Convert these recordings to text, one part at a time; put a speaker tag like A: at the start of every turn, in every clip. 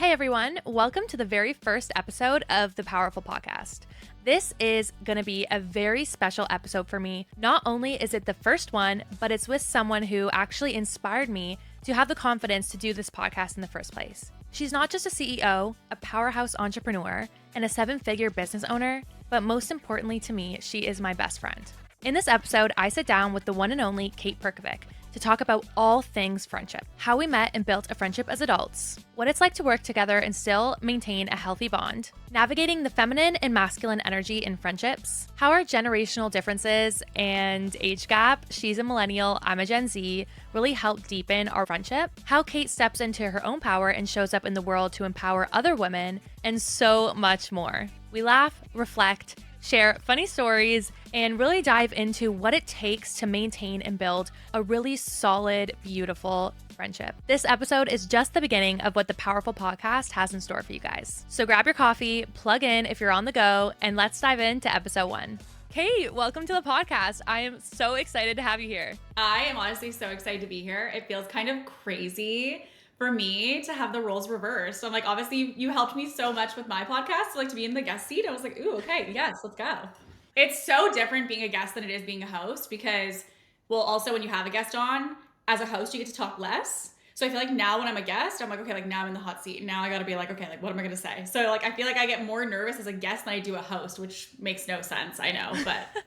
A: Hey everyone, welcome to the very first episode of the Powerful Podcast. This is going to be a very special episode for me. Not only is it the first one, but it's with someone who actually inspired me to have the confidence to do this podcast in the first place. She's not just a CEO, a powerhouse entrepreneur, and a seven-figure business owner, but most importantly to me, she is my best friend. In this episode, I sit down with the one and only Kate Perkovic to talk about all things friendship, how we met and built a friendship as adults, what it's like to work together and still maintain a healthy bond, navigating the feminine and masculine energy in friendships, how our generational differences and age gap, she's a millennial, I'm a Gen Z, really help deepen our friendship, how Kate steps into her own power and shows up in the world to empower other women, and so much more. We laugh, reflect, share funny stories, and really dive into what it takes to maintain and build a really solid, beautiful friendship. This episode is just the beginning of what the Powerful Podcast has in store for you guys. So grab your coffee, plug in if you're on the go, and let's dive into episode 1. Kate, welcome to the podcast. I am so excited to have you here.
B: I am honestly so excited to be here. It feels kind of crazy for me to have the roles reversed. So I'm like, obviously you helped me so much with my podcast, so like to be in the guest seat, I was like, ooh, okay, yes, let's go. It's so different being a guest than it is being a host because, well, also when you have a guest on, as a host, you get to talk less. So I feel like now when I'm a guest, I'm like, okay, like now I'm in the hot seat. Now I got to be like, okay, like what am I going to say? So like, I feel like I get more nervous as a guest than I do a host, which makes no sense. I know, but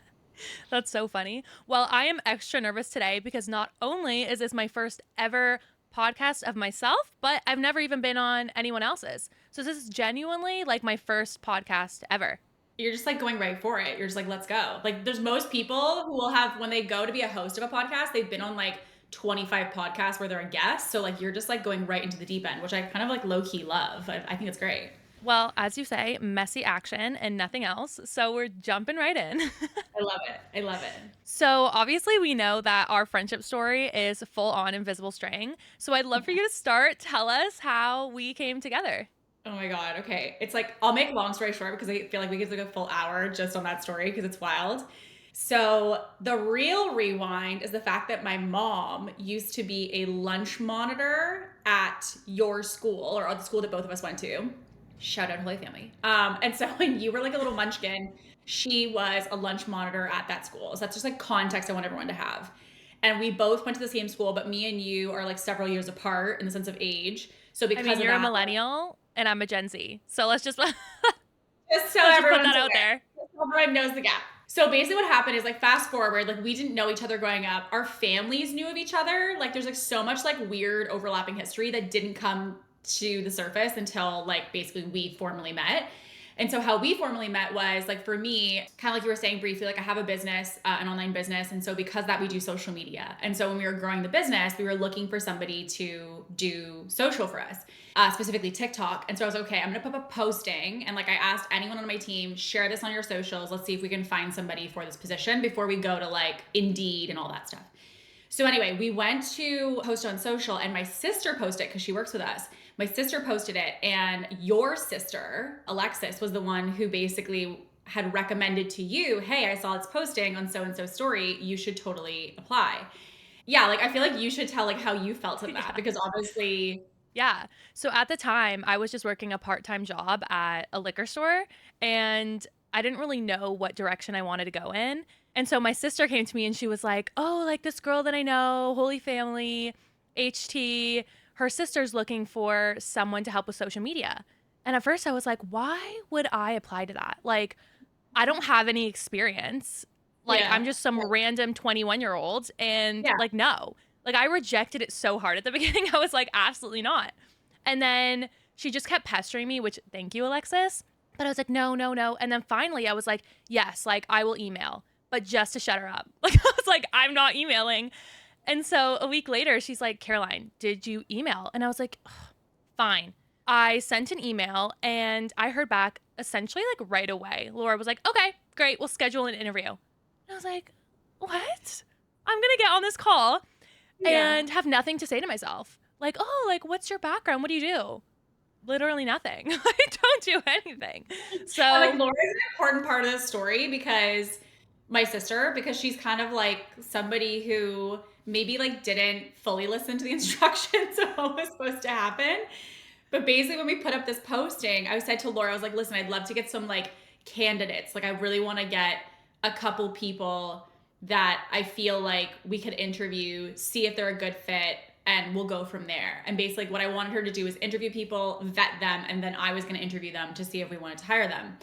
A: That's so funny. Well, I am extra nervous today because not only is this my first ever podcast of myself, but I've never even been on anyone else's. So this is genuinely like my first podcast ever.
B: you're just like going right for it. You're just like, let's go. Like there's most people who will have, when they go to be a host of a podcast, they've been on like 25 podcasts where they're a guest. So like, you're just like going right into the deep end, which I kind of like low key love. I think it's great.
A: Well, as you say, messy action and nothing else. So we're jumping right in.
B: I love it. I love it.
A: So obviously we know that our friendship story is full on invisible string. So I'd love for you to start. Tell us how we came together.
B: Oh my God. Okay. It's like, I'll make long story short because I feel like we could like a full hour just on that story because it's wild. So the real rewind is the fact that my mom used to be a lunch monitor at your school or the school that both of us went to. Shout out Holy Family. And so when you were like a little munchkin, she was a lunch monitor at that school. So that's just like context I want everyone to have. And we both went to the same school, but me and you are like several years apart in the sense of age. So because
A: You're
B: of
A: a
B: that,
A: millennial and I'm a Gen Z. So let's just,
B: just so
A: let's just put
B: everyone's
A: that out
B: aware.
A: there.
B: Just so everyone knows the gap. So basically what happened is like fast forward, like we didn't know each other growing up. Our families knew of each other. Like there's like so much like weird overlapping history that didn't come to the surface until like basically we formally met. And so how we formally met was like for me, kind of like you were saying briefly, like I have a business, an online business. And so because that we do social media. And so when we were growing the business, we were looking for somebody to do social for us, specifically TikTok. And so I was like, okay, I'm going to put up a posting. And like I asked anyone on my team, share this on your socials. Let's see if we can find somebody for this position before we go to like Indeed and all that stuff. So anyway, we went to post on social and my sister posted because she works with us. My sister posted it and your sister, Alexis, was the one who basically had recommended to you, hey, I saw it's posting on so-and-so story. You should totally apply. Yeah, like I feel like you should tell like how you felt in that because obviously.
A: Yeah. So at the time, I was just working a part-time job at a liquor store and I didn't really know what direction I wanted to go in. And so my sister came to me and she was like, oh, like this girl that I know, Holy Family, HT, her sister's looking for someone to help with social media. And at first I was like, why would I apply to that? Like, I don't have any experience. Like,
B: Yeah.
A: I'm just some random 21-year-old. And like, no. Like, I rejected it so hard at the beginning. I was like, absolutely not. And then she just kept pestering me, which thank you, Alexis. But I was like, no, no, no. And then finally I was like, yes, like I will email, but just to shut her up. Like, I was like, I'm not emailing. And so a week later, she's like, Caroline, did you email? And I was like, fine. I sent an email and I heard back essentially like right away. Laura was like, okay, great. We'll schedule an interview. And I was like, what? I'm going to get on this call and have nothing to say to myself. Like, oh, like, what's your background? What do you do? Literally nothing. I don't do anything. So
B: And like Laura's an important part of this story because my sister, because she's kind of like somebody who maybe like didn't fully listen to the instructions of what was supposed to happen. But basically when we put up this posting, I said to Laura, I was like, listen, I'd love to get some like candidates. Like I really want to get a couple people that I feel like we could interview, see if they're a good fit, and we'll go from there. And basically what I wanted her to do was interview people, vet them, and then I was going to interview them to see if we wanted to hire them.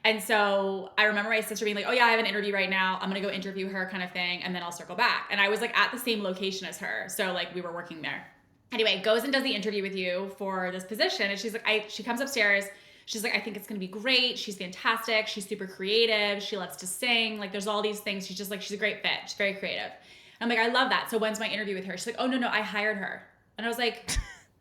B: And so I remember my sister being like, oh yeah, I have an interview right now. I'm going to go interview her kind of thing. And then I'll circle back. And I was like at the same location as her. So like we were working there. Anyway, goes and does the interview with you for this position. And she's like, she comes upstairs. She's like, I think it's going to be great. She's fantastic. She's super creative. She loves to sing. Like there's all these things. She's just like, she's a great fit. She's very creative. And I'm like, I love that. So when's my interview with her? She's like, oh no, I hired her. And I was like,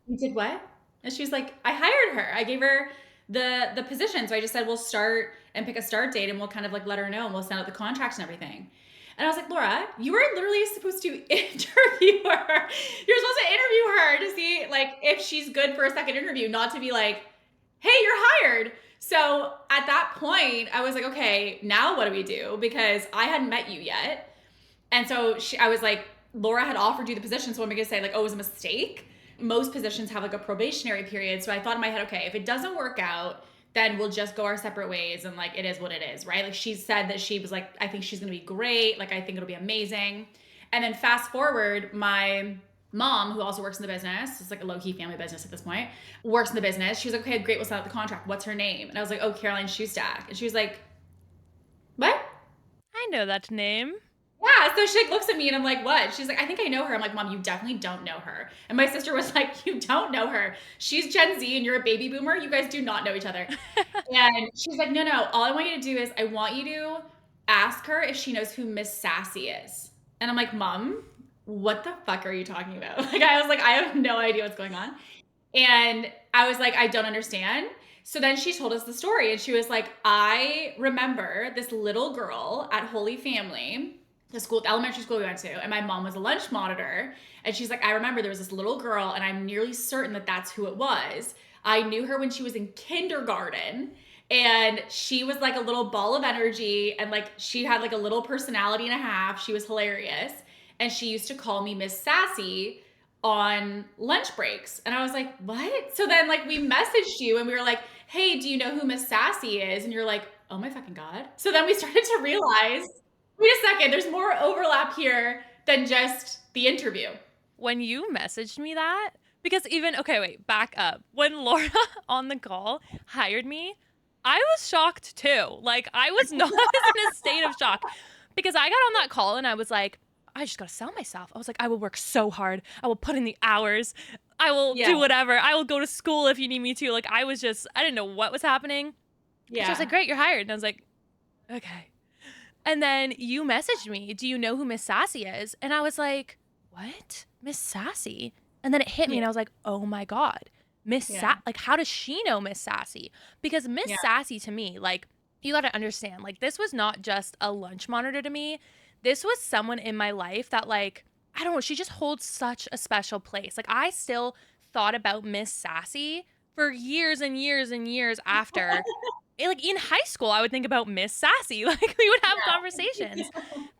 B: you did what? And she's like, I hired her. I gave her the position. So I just said, we'll start and pick a start date and we'll kind of like let her know and we'll send out the contracts and everything. And I was like, Laura, you were literally supposed to interview her. You're supposed to interview her to see like if she's good for a second interview, not to be like, hey, you're hired. So at that point, I was like, okay, now what do we do? Because I hadn't met you yet. And so I was like, Laura had offered you the position. So I'm going to say like, oh, it was a mistake. Most positions have like a probationary period. So I thought in my head, okay, if it doesn't work out, then we'll just go our separate ways and like it is what it is, right? Like she said that she was like, I think she's gonna be great, like I think it'll be amazing. And then fast forward, my mom, who also works in the business, it's like a low-key family business at this point, works in the business. She was like, okay, great, we'll sign out the contract. What's her name? And I was like, oh, Caroline Shoestack. And she was like, what?
A: I know that name.
B: Yeah, so she like looks at me and I'm like, what? She's like, I think I know her. I'm like, Mom, you definitely don't know her. And my sister was like, you don't know her. She's Gen Z and you're a baby boomer. You guys do not know each other. And she's like, no, all I want you to do is I want you to ask her if she knows who Miss Sassy is. And I'm like, Mom, what the fuck are you talking about? Like, I was like, I have no idea what's going on. And I was like, I don't understand. So then she told us the story and she was like, I remember this little girl at Holy Family, the elementary school we went to, and my mom was a lunch monitor. And she's like, I remember there was this little girl and I'm nearly certain that that's who it was. I knew her when she was in kindergarten and she was like a little ball of energy and like she had like a little personality and a half. She was hilarious. And she used to call me Miss Sassy on lunch breaks. And I was like, what? So then like we messaged you and we were like, hey, do you know who Miss Sassy is? And you're like, oh my fucking God. So then we started to realize, wait a second, there's more overlap here than just the interview.
A: When you messaged me that, because even, okay, wait, back up. When Laura on the call hired me, I was shocked too. Like, I was not in a state of shock because I got on that call and I was like, I just got to sell myself. I was like, I will work so hard. I will put in the hours. I will do whatever. I will go to school if you need me to. Like, I didn't know what was happening. Yeah. She was like, great, you're hired. And I was like, okay. And then you messaged me, do you know who Miss Sassy is? And I was like, what? Miss Sassy? And then it hit me and I was like, oh my God. Like, how does she know Miss Sassy? Because Miss Sassy to me, like, you got to understand, like, this was not just a lunch monitor to me. This was someone in my life that, like, I don't know, she just holds such a special place. Like, I still thought about Miss Sassy for years and years and years after. Like, in high school, I would think about Miss Sassy. Like, we would have conversations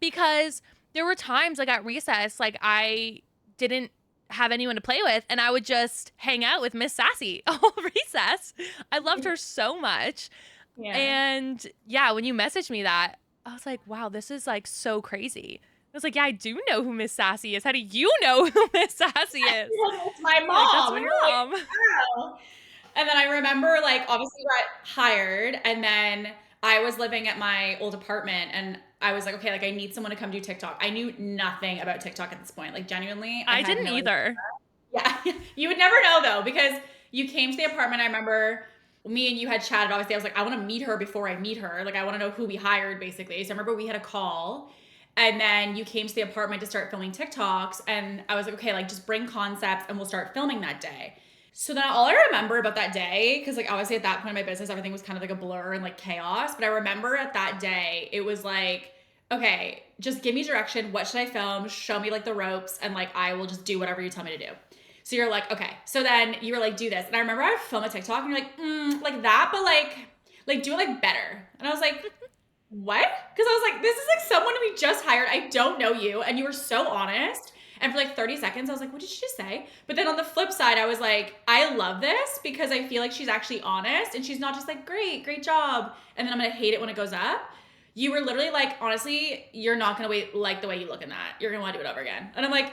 A: because there were times, like, at recess, like, I didn't have anyone to play with and I would just hang out with Miss Sassy all recess. I loved her so much. Yeah. And yeah, when you messaged me that, I was like, wow, this is like so crazy. I was like, yeah, I do know who Miss Sassy is. How do you know who Miss Sassy is?
B: It's my mom.
A: Like, that's my mom.
B: Like, wow. And then I remember, like, obviously we got hired and then I was living at my old apartment and I was like, okay, like I need someone to come do TikTok. I knew nothing about TikTok at this point. Like, genuinely.
A: I didn't either.
B: Yeah. You would never know though, because you came to the apartment. I remember me and you had chatted. Obviously I was like, I want to meet her before I meet her. Like, I want to know who we hired basically. So I remember we had a call and then you came to the apartment to start filming TikToks. And I was like, okay, like just bring concepts and we'll start filming that day. So then all I remember about that day, because like obviously at that point in my business, everything was kind of like a blur and like chaos. But I remember at that day, it was like, okay, just give me direction. What should I film? Show me like the ropes and like I will just do whatever you tell me to do. So you're like, okay. So then you were like, do this. And I remember I would film a TikTok and you're like, like that, but like do it like better. And I was like, what? Because I was like, this is like someone we just hired. I don't know you. And you were so honest. And for like 30 seconds, I was like, what did she just say? But then on the flip side, I was like, I love this because I feel like she's actually honest and she's not just like, great job. And then I'm going to hate it when it goes up. You were literally like, honestly, you're not going to like the way you look in that. You're going to want to do it over again. And I'm like,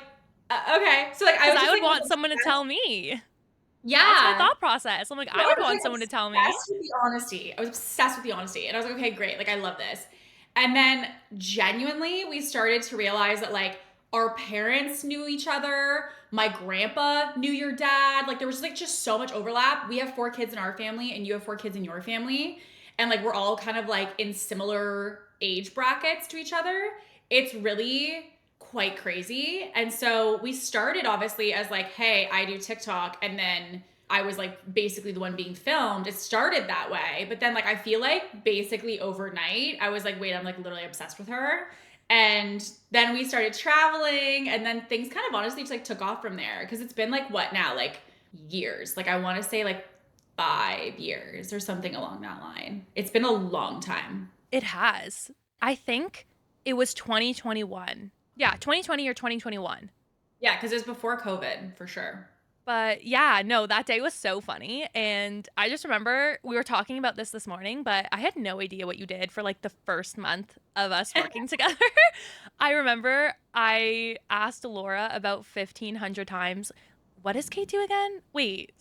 B: okay. So like,
A: Because I would want someone to tell me.
B: Yeah.
A: That's my thought process. I'm like, I would want someone to tell me.
B: I was obsessed with the honesty. I was obsessed with the honesty. And I was like, okay, great. Like, I love this. And then genuinely, we started to realize that like our parents knew each other. My grandpa knew your dad. Like, there was like just so much overlap. We have 4 kids in our family and you have 4 kids in your family. And like, we're all kind of like in similar age brackets to each other. It's really quite crazy. And so we started obviously as like, hey, I do TikTok. And then I was like basically the one being filmed. It started that way. But then like, I feel like basically overnight, I was like, wait, I'm like literally obsessed with her. And then we started traveling and then things kind of honestly just like took off from there. Cause it's been like what now? Like years. Like I want to say like 5 years or something along that line. It's been a long time.
A: It has. I think it was 2021. Yeah, 2020 or 2021.
B: Yeah, because it was before COVID, for sure.
A: But yeah, no, that day was so funny. And I just remember we were talking about this morning, but I had no idea what you did for like the first month of us working together. I remember I asked Laura about 1,500 times, what does K2 again? Wait,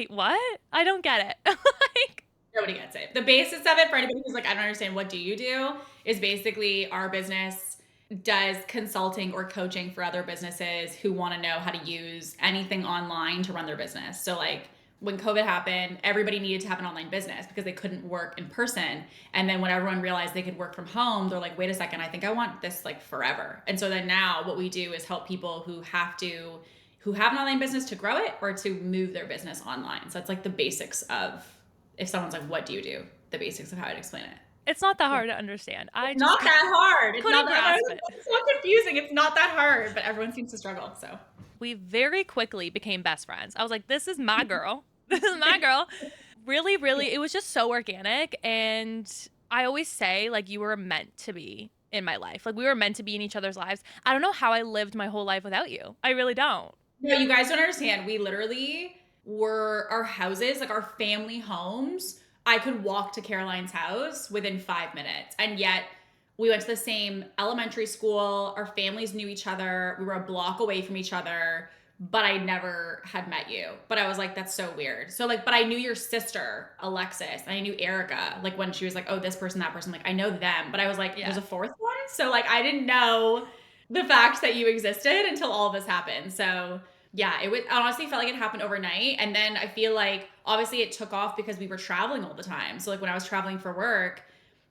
A: what? I don't get it. Like,
B: nobody gets it. The basis of it for anybody who's like, I don't understand, what do you do? Is basically our business does consulting or coaching for other businesses who want to know how to use anything online to run their business. So like when COVID happened, everybody needed to have an online business because they couldn't work in person. And then when everyone realized they could work from home, they're like, wait a second, I think I want this like forever. And so then now what we do is help people who have an online business to grow it or to move their business online. So it's like the basics of, if someone's like, what do you do? The basics of how I'd explain it.
A: It's not that hard to understand.
B: It's not that hard. It's not that hard.
A: It.
B: It's so confusing. It's not that hard, but everyone seems to struggle. So
A: we very quickly became best friends. I was like, this is my girl. This is my girl. Really, really, it was just so organic. And I always say, like, you were meant to be in my life. Like, we were meant to be in each other's lives. I don't know how I lived my whole life without you. I really don't.
B: No, you guys don't understand. We literally were our houses, like our family homes. I could walk to Caroline's house within 5 minutes. And yet we went to the same elementary school. Our families knew each other. We were a block away from each other, but I never had met you. But I was like, that's so weird. So like, but I knew your sister, Alexis, and I knew Erica, like when she was like, oh, this person, that person, like I know them. But I was like, there's a 4th one. So like, I didn't know the fact that you existed until all of this happened. So yeah, it honestly felt like it happened overnight. And then I feel like obviously it took off because we were traveling all the time. So like when I was traveling for work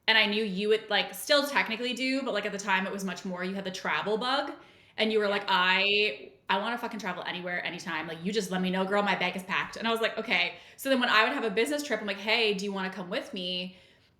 B: and I knew you would like still technically do, but like at the time it was much more, you had the travel bug and you were like, I want to fucking travel anywhere, anytime. Like you just let me know, girl, my bag is packed. And I was like, okay. So then when I would have a business trip, I'm like, hey, do you want to come with me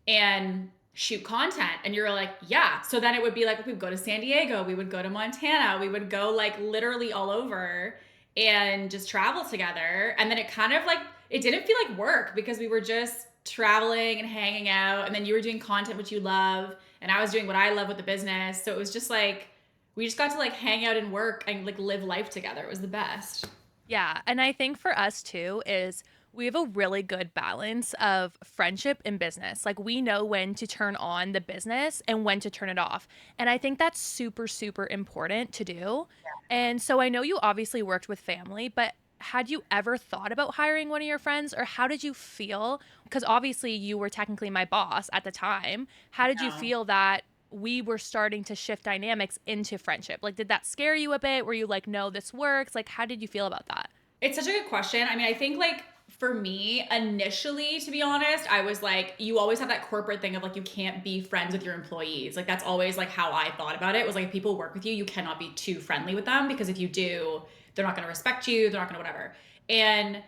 B: and shoot content? And you're like, yeah. So then it would be like, we would go to San Diego, we would go to Montana, we would go like literally all over and just travel together. And then it kind of like, it didn't feel like work because we were just traveling and hanging out. And then you were doing content, which you love. And I was doing what I love with the business. So it was just like, we just got to like hang out and work and like live life together. It was the best.
A: Yeah. And I think for us too is we have a really good balance of friendship and business. Like we know when to turn on the business and when to turn it off. And I think that's super, super important to do. Yeah. And so I know you obviously worked with family, but had you ever thought about hiring one of your friends or how did you feel? Because obviously you were technically my boss at the time. How did you feel that we were starting to shift dynamics into friendship? Like, did that scare you a bit? Were you like, no, this works? Like, how did you feel about that?
B: It's such a good question. I mean, I think like for me, initially, to be honest, I was like, you always have that corporate thing of like, you can't be friends with your employees. Like, that's always like how I thought about it. It was like, if people work with you, you cannot be too friendly with them because if you do, they're not going to respect you. They're not going to whatever. And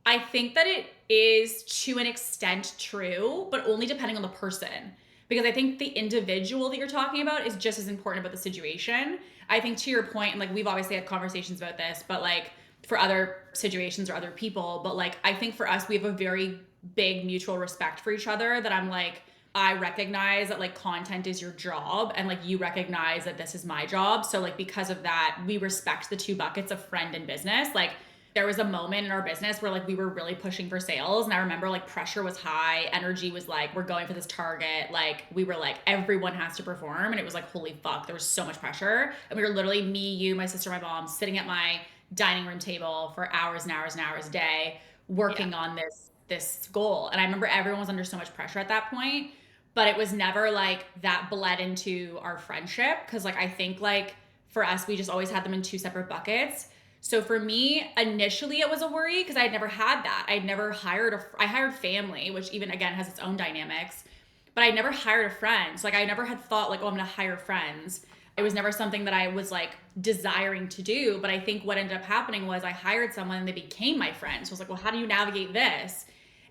B: I think that it is to an extent true, but only depending on the person. Because I think the individual that you're talking about is just as important about the situation. I think to your point, and like we've obviously had conversations about this, but like for other situations or other people, but like I think for us, we have a very big mutual respect for each other that I'm like, I recognize that like content is your job and like you recognize that this is my job. So like because of that, we respect the two buckets of friend and business. Like there was a moment in our business where like we were really pushing for sales, and I remember like pressure was high, energy was like we're going for this target, like we were like everyone has to perform, and it was like holy fuck, there was so much pressure, and we were literally me, you, my sister, my mom sitting at my dining room table for hours and hours and hours a day working on this goal. And I remember everyone was under so much pressure at that point, but it was never like that bled into our friendship, because like I think like for us we just always had them in two separate buckets. So for me, initially it was a worry because I had never had that. I'd never hired I hired family, which even again has its own dynamics, but I never hired a friend. So like I never had thought like, oh, I'm gonna hire friends. It was never something that I was like desiring to do. But I think what ended up happening was I hired someone and they became my friend. So I was like, well, how do you navigate this?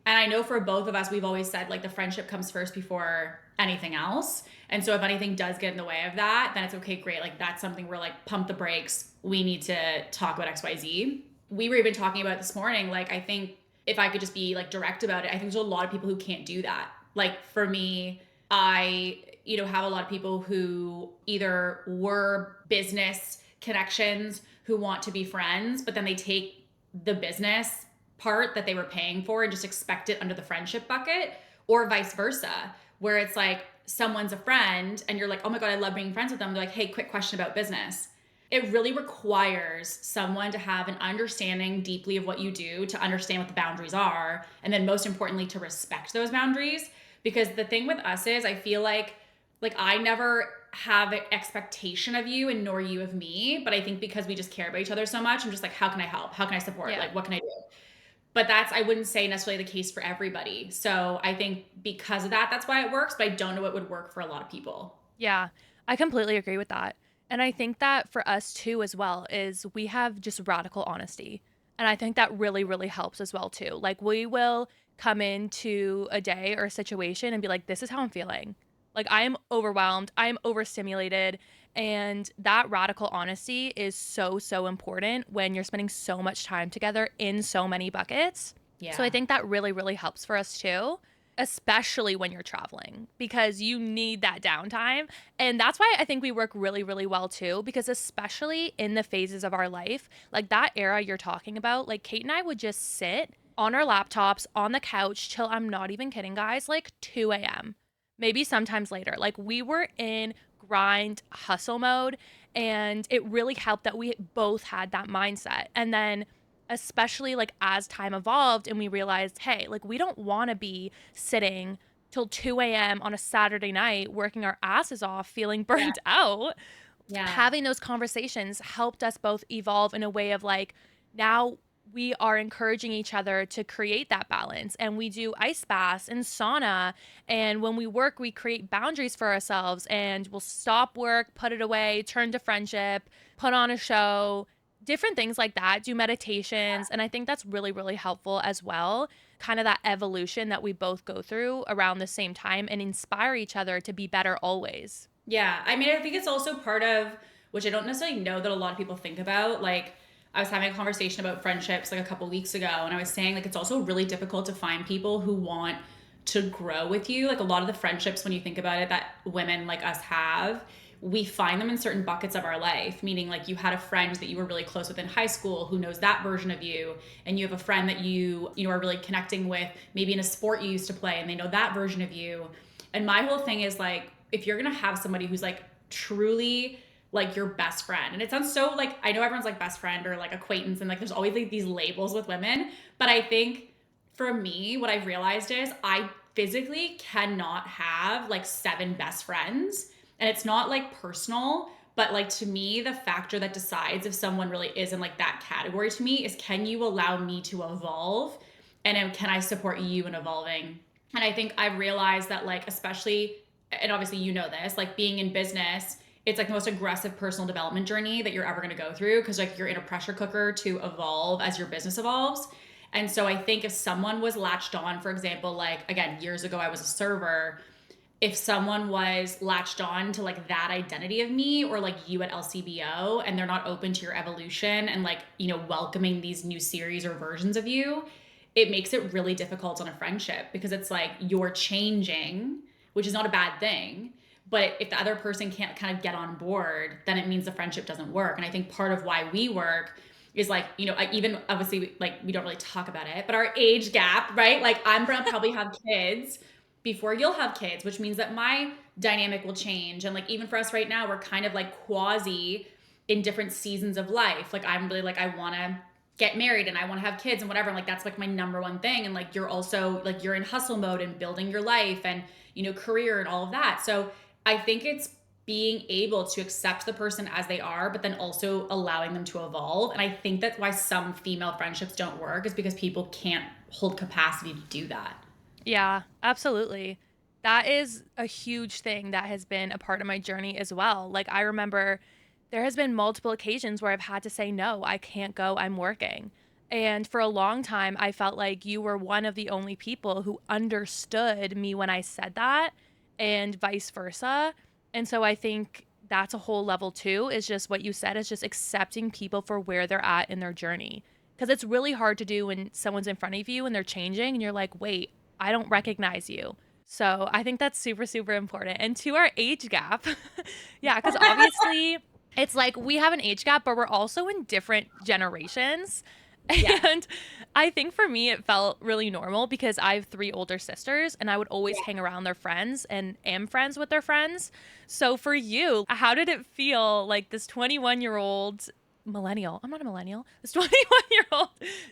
B: And I know for both of us, we've always said like the friendship comes first before anything else. And so if anything does get in the way of that, then it's okay, great. Like that's something we're like, pump the brakes. We need to talk about XYZ. We were even talking about this morning. Like, I think if I could just be like direct about it, I think there's a lot of people who can't do that. Like for me, I, have a lot of people who either were business connections who want to be friends, but then they take the business part that they were paying for and just expect it under the friendship bucket, or vice versa, where it's like someone's a friend and you're like, oh my God, I love being friends with them. They're like, hey, quick question about business. It really requires someone to have an understanding deeply of what you do, to understand what the boundaries are, and then most importantly, to respect those boundaries. Because the thing with us is I feel like I never have an expectation of you and nor you of me, but I think because we just care about each other so much, I'm just like, how can I help? How can I support? Like, what can I do? But I wouldn't say necessarily the case for everybody. So I think because of that, that's why it works, but I don't know what would work for a lot of people.
A: Yeah, I completely agree with that. And I think that for us too, as well, is we have just radical honesty. And I think that really, really helps as well too. Like we will come into a day or a situation and be like, this is how I'm feeling. Like I am overwhelmed, I am overstimulated. And that radical honesty is so, so important when you're spending so much time together in so many buckets.
B: Yeah.
A: So I think that really, really helps for us too, especially when you're traveling, because you need that downtime. And that's why I think we work really, really well too, because especially in the phases of our life, like that era you're talking about, like Kate and I would just sit on our laptops on the couch till, I'm not even kidding, guys, like 2 a.m., maybe sometimes later. Like we were in grind hustle mode, and it really helped that we both had that mindset. And then especially like as time evolved and we realized, hey, like we don't want to be sitting till 2 a.m. on a Saturday night working our asses off feeling burnt out.
B: Yeah.
A: Having those conversations helped us both evolve in a way of like, now we are encouraging each other to create that balance, and we do ice baths and sauna, and when we work we create boundaries for ourselves, and we'll stop work, put it away, turn to friendship, put on a show, different things like that, do meditations. And I think that's really, really helpful as well, kind of that evolution that we both go through around the same time, and inspire each other to be better always.
B: Yeah. I mean, I think it's also part of, which I don't necessarily know that a lot of people think about, like I was having a conversation about friendships like a couple weeks ago, and I was saying like it's also really difficult to find people who want to grow with you. Like a lot of the friendships, when you think about it, that women like us have, we find them in certain buckets of our life, meaning like you had a friend that you were really close with in high school who knows that version of you, and you have a friend that you are really connecting with maybe in a sport you used to play and they know that version of you. And my whole thing is like, if you're gonna have somebody who's like truly like your best friend, and it sounds so like, I know everyone's like best friend or like acquaintance, and like there's always like these labels with women, but I think for me what I've realized is I physically cannot have like 7 best friends. And it's not like personal, but like to me, the factor that decides if someone really is in like that category to me is, can you allow me to evolve? And can I support you in evolving? And I think I've realized that like, especially, and obviously you know this, like being in business, it's like the most aggressive personal development journey that you're ever going to go through, because like you're in a pressure cooker to evolve as your business evolves. And so I think if someone was latched on, for example, like again, years ago I was a server, if someone was latched on to like that identity of me, or like you at LCBO, and they're not open to your evolution and like, welcoming these new series or versions of you, it makes it really difficult on a friendship, because it's like you're changing, which is not a bad thing. But if the other person can't kind of get on board, then it means the friendship doesn't work. And I think part of why we work is like, you know, even obviously like we don't really talk about it, but our age gap, right? Like I'm gonna probably have kids before you'll have kids, which means that my dynamic will change. And like even for us right now, we're kind of like quasi in different seasons of life. Like I'm really like, I wanna get married and I wanna have kids and whatever. And like that's like my number one thing. And like you're also like you're in hustle mode and building your life and you know, career and all of that. So I think it's being able to accept the person as they are, but then also allowing them to evolve. And I think that's why some female friendships don't work, is because people can't hold capacity to do that.
A: Yeah, absolutely. That is a huge thing that has been a part of my journey as well. Like, I remember there has been multiple occasions where I've had to say, no, I can't go, I'm working. And for a long time, I felt like you were one of the only people who understood me when I said that, and vice versa. And so I think that's a whole level too, is just what you said, is just accepting people for where they're at in their journey. Because it's really hard to do when someone's in front of you and they're changing and you're like, wait, I don't recognize you. So I think that's super, super important. And to our age gap, yeah, because obviously it's like we have an age gap, but we're also in different generations.
B: Yeah.
A: And I think for me, it felt really normal because I have three older sisters and I would always
B: Yeah.
A: hang around their friends and am friends with their friends. So for you, how did it feel like this 21-year-old millennial? I'm not a millennial. This 21-year-old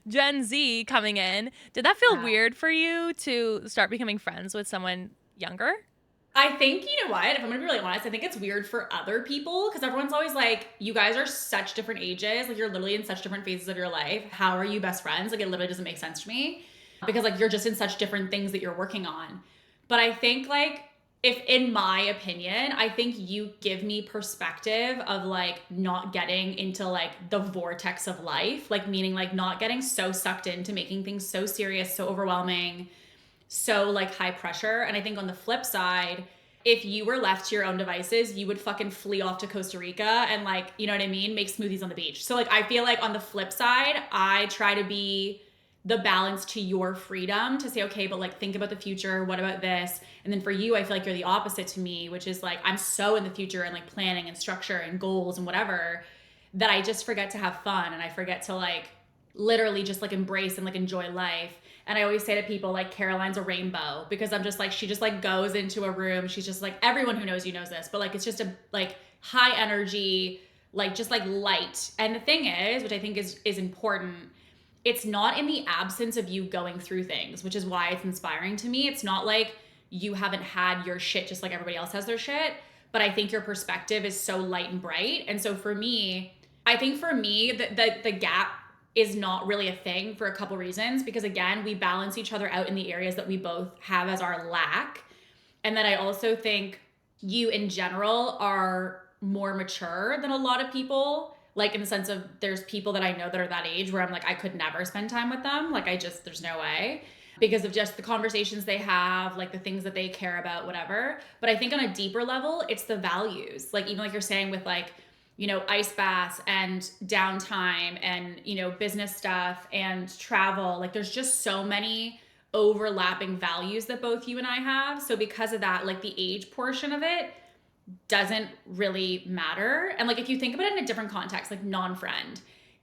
A: Gen Z coming in. Did that feel
B: Yeah.
A: weird for you to start becoming friends with someone younger?
B: I think, you know what, if I'm gonna be really honest, I think it's weird for other people because everyone's always like, you guys are such different ages. Like, you're literally in such different phases of your life. How are you best friends? Like, it literally doesn't make sense to me because, like, you're just in such different things that you're working on. But I think, like, if in my opinion, I think you give me perspective of like not getting into like the vortex of life, like, meaning like not getting so sucked into making things so serious, so overwhelming, so like high pressure. And I think on the flip side, if you were left to your own devices, you would fucking flee off to Costa Rica and like, you know what I mean? Make smoothies on the beach. So like, I feel like on the flip side, I try to be the balance to your freedom to say, okay, but like think about the future. What about this? And then for you, I feel like you're the opposite to me, which is like, I'm so in the future and like planning and structure and goals and whatever, that I just forget to have fun. And I forget to like literally just like embrace and like enjoy life. And I always say to people, like, Caroline's a rainbow, because I'm just like, she just like goes into a room. She's just like, everyone who knows you knows this, but like, it's just a like high energy, like just like light. And the thing is, which I think is important, it's not in the absence of you going through things, which is why it's inspiring to me. It's not like you haven't had your shit just like everybody else has their shit, but I think your perspective is so light and bright. And so for me, I think for me, the gap is not really a thing for a couple reasons, because again, we balance each other out in the areas that we both have as our lack. And then I also think you in general are more mature than a lot of people, like in the sense of there's people that I know that are that age where I'm like, I could never spend time with them. Like, there's no way, because of just the conversations they have, like the things that they care about, whatever. But I think on a deeper level, it's the values. Like, even like you're saying with like, you know, ice baths and downtime and, you know, business stuff and travel. Like, there's just so many overlapping values that both you and I have. So because of that, like the age portion of it doesn't really matter. And like, if you think about it in a different context, like non-friend,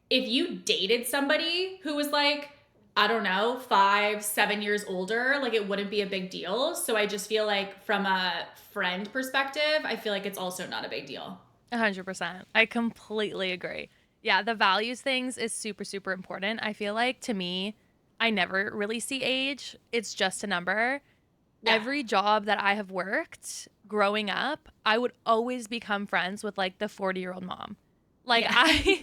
B: if you dated somebody who was like, I don't know, 5-7 years older, like it wouldn't be a big deal. So I just feel like from a friend perspective, I feel like it's also not a big deal.
A: 100%. I completely agree. Yeah, the values things is super, super important. I feel like to me, I never really see age. It's just a number.
B: Yeah.
A: Every job that I have worked growing up, I would always become friends with like the 40-year-old mom. Like,
B: Yeah.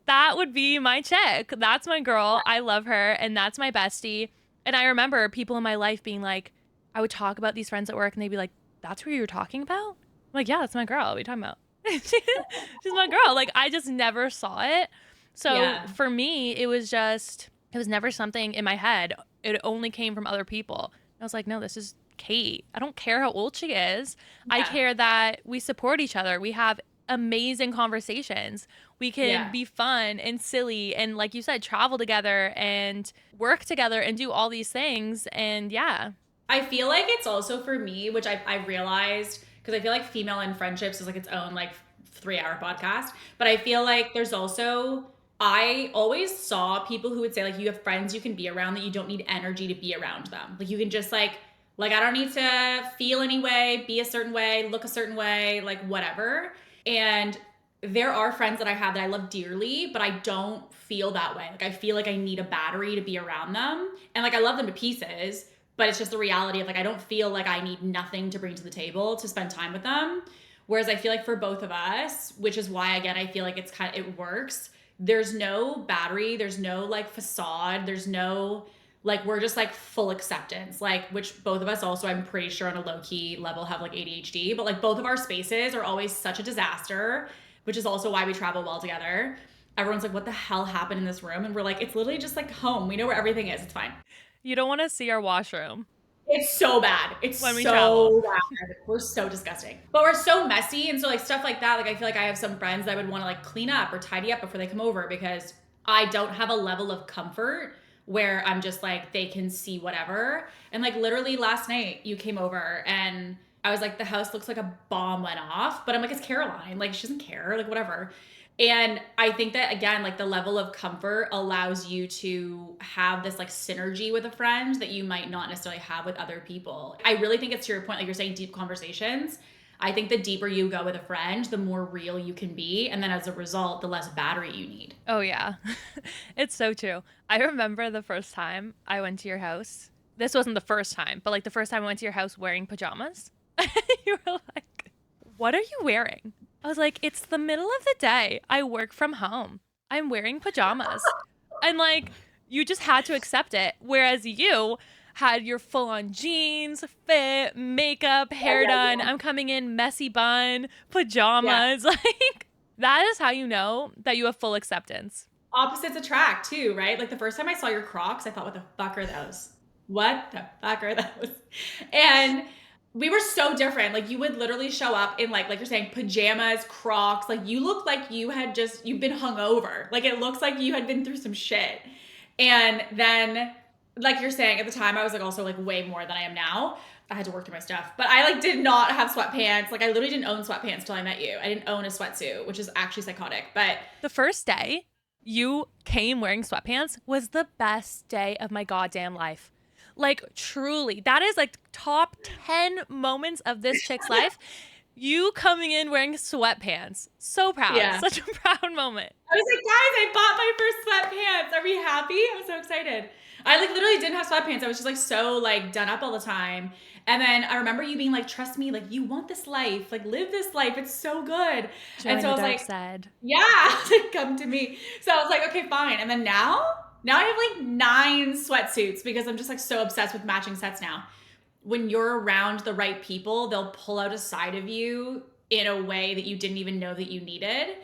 A: that would be my chick. That's my girl. I love her. And that's my bestie. And I remember people in my life being like, I would talk about these friends at work and they'd be like, that's who you're talking about? I'm like, yeah, that's my girl. What are you talking about? She's my girl. Like, I just never saw it. So
B: Yeah.
A: for me, it was never something in my head. It only came from other people. I was like, no, this is Kate. I don't care how old she is. I
B: Yeah.
A: care that we support each other. We have amazing conversations. We can
B: Yeah.
A: be fun and silly and, like you said, travel together and work together and do all these things. And yeah.
B: I feel like it's also for me, which I realized, because I feel like female in friendships is like its own like 3 hour podcast. But I feel like there's also, I always saw people who would say like you have friends you can be around that you don't need energy to be around them. Like you can just like I don't need to feel any way, be a certain way, look a certain way, like whatever. And there are friends that I have that I love dearly, but I don't feel that way. Like I feel like I need a battery to be around them. And like I love them to pieces, but it's just the reality of like I don't feel like I need nothing to bring to the table to spend time with them. Whereas I feel like for both of us, which is why again I feel like it's kind of, it works. There's no battery, there's no like facade, there's no like we're just like full acceptance, like which both of us also I'm pretty sure on a low key level have like ADHD, but like both of our spaces are always such a disaster, which is also why we travel well together. Everyone's like, what the hell happened in this room? And we're like, it's literally just like home. We know where everything is. It's fine.
A: You don't want to see our washroom
B: It's so bad. It's
A: when we travel.
B: so bad. We're so disgusting. But we're so messy. And so like stuff like that, like I feel like I have some friends that would want to like clean up or tidy up before they come over because I don't have a level of comfort where I'm just like they can see whatever. And like literally last night you came over and I was like, the house looks like a bomb went off. But I'm like, it's Caroline. Like she doesn't care, like whatever. And I think that again, like the level of comfort allows you to have this like synergy with a friend that you might not necessarily have with other people. I really think it's to your point, like you're saying, deep conversations. I think the deeper you go with a friend, the more real you can be. And then as a result, the less battery you need.
A: Oh, yeah. It's so true. I remember the first time I went to your house. This wasn't the first time, but like the first time I went to your house wearing pajamas. You were like, what are you wearing? I was like, it's the middle of the day. I work from home. I'm wearing pajamas. And like, you just had to accept it. Whereas you had your full on jeans, fit, makeup, hair done. I'm coming in messy bun, pajamas. Like, that is how you know that you have full acceptance.
B: Opposites attract too, right? Like the first time I saw your Crocs, I thought, what the fuck are those? What the fuck are those? And we were so different. Like you would literally show up in like you're saying, pajamas, Crocs. Like you look like you've been hungover. Like it looks like you had been through some shit. And then, like you're saying, at the time I was like also like way more than I am now. I had to work through my stuff, but I like did not have sweatpants. Like I literally didn't own sweatpants till I met you. I didn't own a sweatsuit, which is actually psychotic. But
A: The first day you came wearing sweatpants was the best day of my goddamn life. Like, truly, that is like top 10 moments of this chick's life. You coming in wearing sweatpants. So proud.
B: yeah,
A: Such a proud moment.
B: I was like, guys, I bought my first sweatpants. Are we happy? I'm so excited. I like literally didn't have sweatpants. I was just like so like done up all the time. And then I remember you being like, trust me, like you want this life, like live this life. It's so good.
A: Join
B: And so
A: the
B: I was
A: dark
B: like,
A: side.
B: yeah, come to me. So I was like, okay, fine. And then now I have like 9 sweatsuits because I'm just like so obsessed with matching sets now. When you're around the right people, they'll pull out a side of you in a way that you didn't even know that you needed.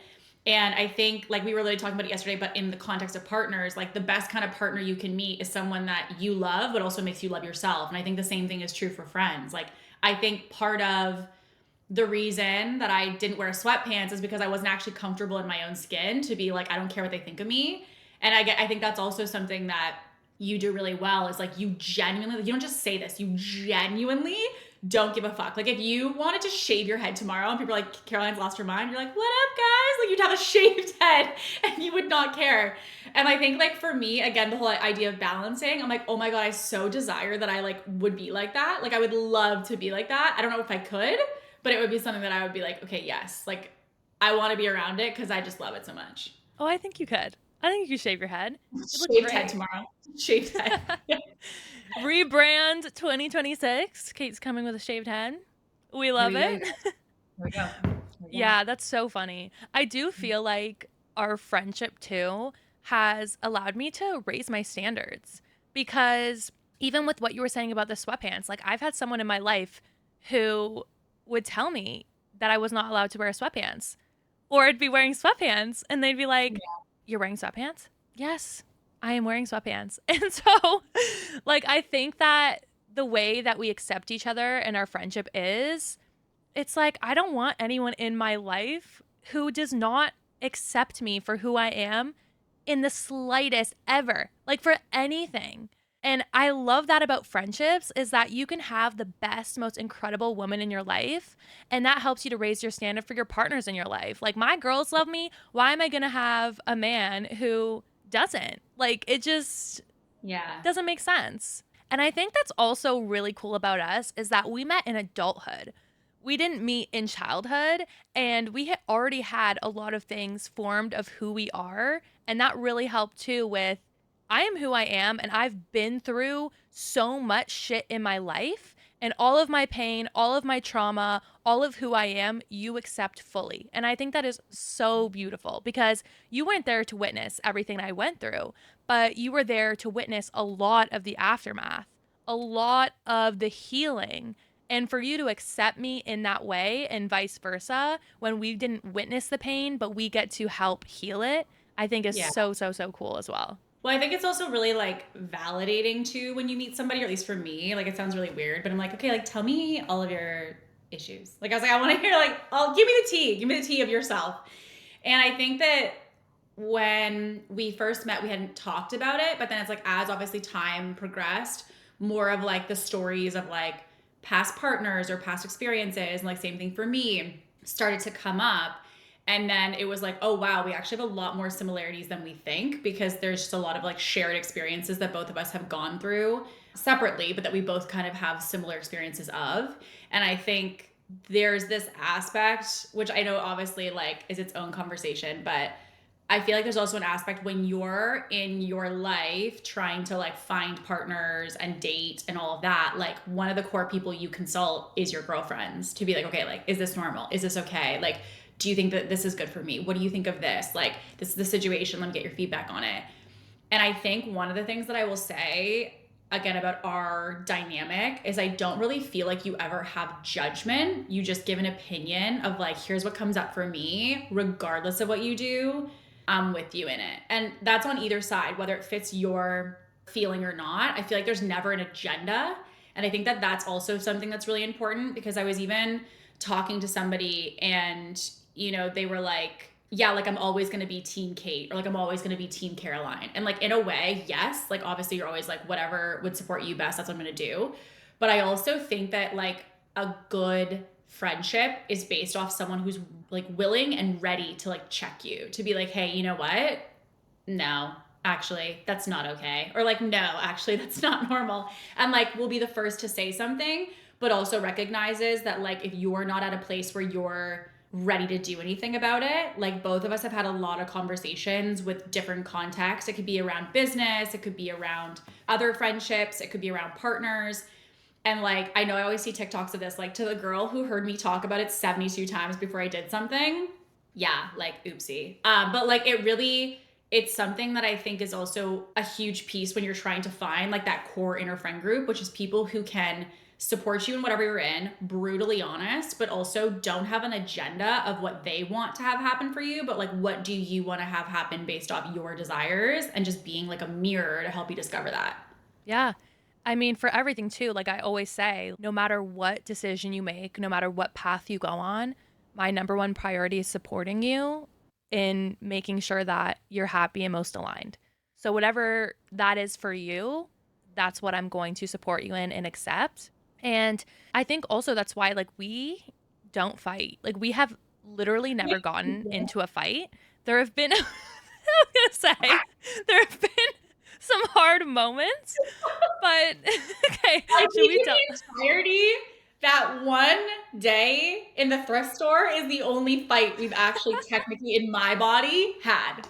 B: And I think like we were really talking about it yesterday, but in the context of partners, like the best kind of partner you can meet is someone that you love, but also makes you love yourself. And I think the same thing is true for friends. Like I think part of the reason that I didn't wear sweatpants is because I wasn't actually comfortable in my own skin to be like, I don't care what they think of me. And I think that's also something that you do really well is like you genuinely, like, you don't just say this, you genuinely don't give a fuck. Like if you wanted to shave your head tomorrow and people are like, Caroline's lost her mind, you're like, what up guys? Like you'd have a shaved head and you would not care. And I think like for me, again, the whole idea of balancing, I'm like, oh my God, I so desire that I like would be like that. Like I would love to be like that. I don't know if I could, but it would be something that I would be like, okay, yes. Like I want to be around it because I just love it so much.
A: Oh, I think you could. I think you could shave your head. You look
B: Shaved
A: great.
B: head tomorrow. Shaved head.
A: Rebrand 2026. Kate's coming with a shaved head. We love it.
B: Here we go.
A: Yeah, that's so funny. I do feel like our friendship too has allowed me to raise my standards because even with what you were saying about the sweatpants, like I've had someone in my life who would tell me that I was not allowed to wear sweatpants or I'd be wearing sweatpants and they'd be like, you're wearing sweatpants? Yes, I am wearing sweatpants. And so like I think that the way that we accept each other and our friendship is, it's like I don't want anyone in my life who does not accept me for who I am in the slightest ever, like for anything. And I love that about friendships is that you can have the best, most incredible woman in your life. And that helps you to raise your standard for your partners in your life. Like, my girls love me. Why am I going to have a man who doesn't? Like, it just
B: Yeah.
A: doesn't make sense. And I think that's also really cool about us is that we met in adulthood. We didn't meet in childhood, and we had already had a lot of things formed of who we are. And that really helped too with I am who I am, and I've been through so much shit in my life, and all of my pain, all of my trauma, all of who I am, you accept fully. And I think that is so beautiful because you weren't there to witness everything I went through, but you were there to witness a lot of the aftermath, a lot of the healing. And for you to accept me in that way and vice versa, when we didn't witness the pain, but we get to help heal it, I think is
B: Yeah.
A: so, so, so cool as well.
B: Well, I think it's also really like validating too when you meet somebody, or at least for me. Like, it sounds really weird, but I'm like, okay, like tell me all of your issues. Like, I was like, I want to hear like, oh, give me the tea of yourself. And I think that when we first met, we hadn't talked about it, but then it's like as obviously time progressed, more of like the stories of like past partners or past experiences, and like same thing for me, started to come up. And then it was like, oh wow, we actually have a lot more similarities than we think, because there's just a lot of like shared experiences that both of us have gone through separately, but that we both kind of have similar experiences of. And I think there's this aspect, which I know obviously like is its own conversation, but I feel like there's also an aspect when you're in your life trying to like find partners and date and all of that, like one of the core people you consult is your girlfriends to be like, okay, like, is this normal? Is this okay? Like, do you think that this is good for me? What do you think of this? Like, this is the situation. Let me get your feedback on it. And I think one of the things that I will say again about our dynamic is I don't really feel like you ever have judgment. You just give an opinion of like, here's what comes up for me, regardless of what you do. I'm with you in it. And that's on either side, whether it fits your feeling or not. I feel like there's never an agenda. And I think that that's also something that's really important, because I was even talking to somebody and, you know, they were like, yeah, like I'm always going to be team Kate, or like I'm always going to be team Caroline. And like in a way, yes, like obviously you're always like whatever would support you best, that's what I'm going to do. But I also think that like a good friendship is based off someone who's like willing and ready to like check you, to be like, hey, you know what? No, actually, that's not okay. Or like, no, actually, that's not normal. And like, we'll be the first to say something, but also recognizes that like, if you're not at a place where you're ready to do anything about it, like both of us have had a lot of conversations with different contexts. It could be around business, it could be around other friendships, it could be around partners. And like, I know I always see TikToks of this, like to the girl who heard me talk about it 72 times before I did something. Yeah, like oopsie. But like it really, it's something that I think is also a huge piece when you're trying to find like that core inner friend group, which is people who can support you in whatever you're in, brutally honest, but also don't have an agenda of what they want to have happen for you, but like what do you want to have happen based off your desires, and just being like a mirror to help you discover that.
A: Yeah. I mean, for everything too, like I always say, no matter what decision you make, no matter what path you go on, my number one priority is supporting you in making sure that you're happy and most aligned. So, whatever that is for you, that's what I'm going to support you in and accept. And I think also that's why, like, we don't fight. Like, we have literally never gotten into a fight. There have been, I was going to say, there have been some hard moments, but okay,
B: I
A: should
B: think
A: we
B: in
A: tell?
B: the entirety, that one day in the thrift store is the only fight we've actually technically in my body had.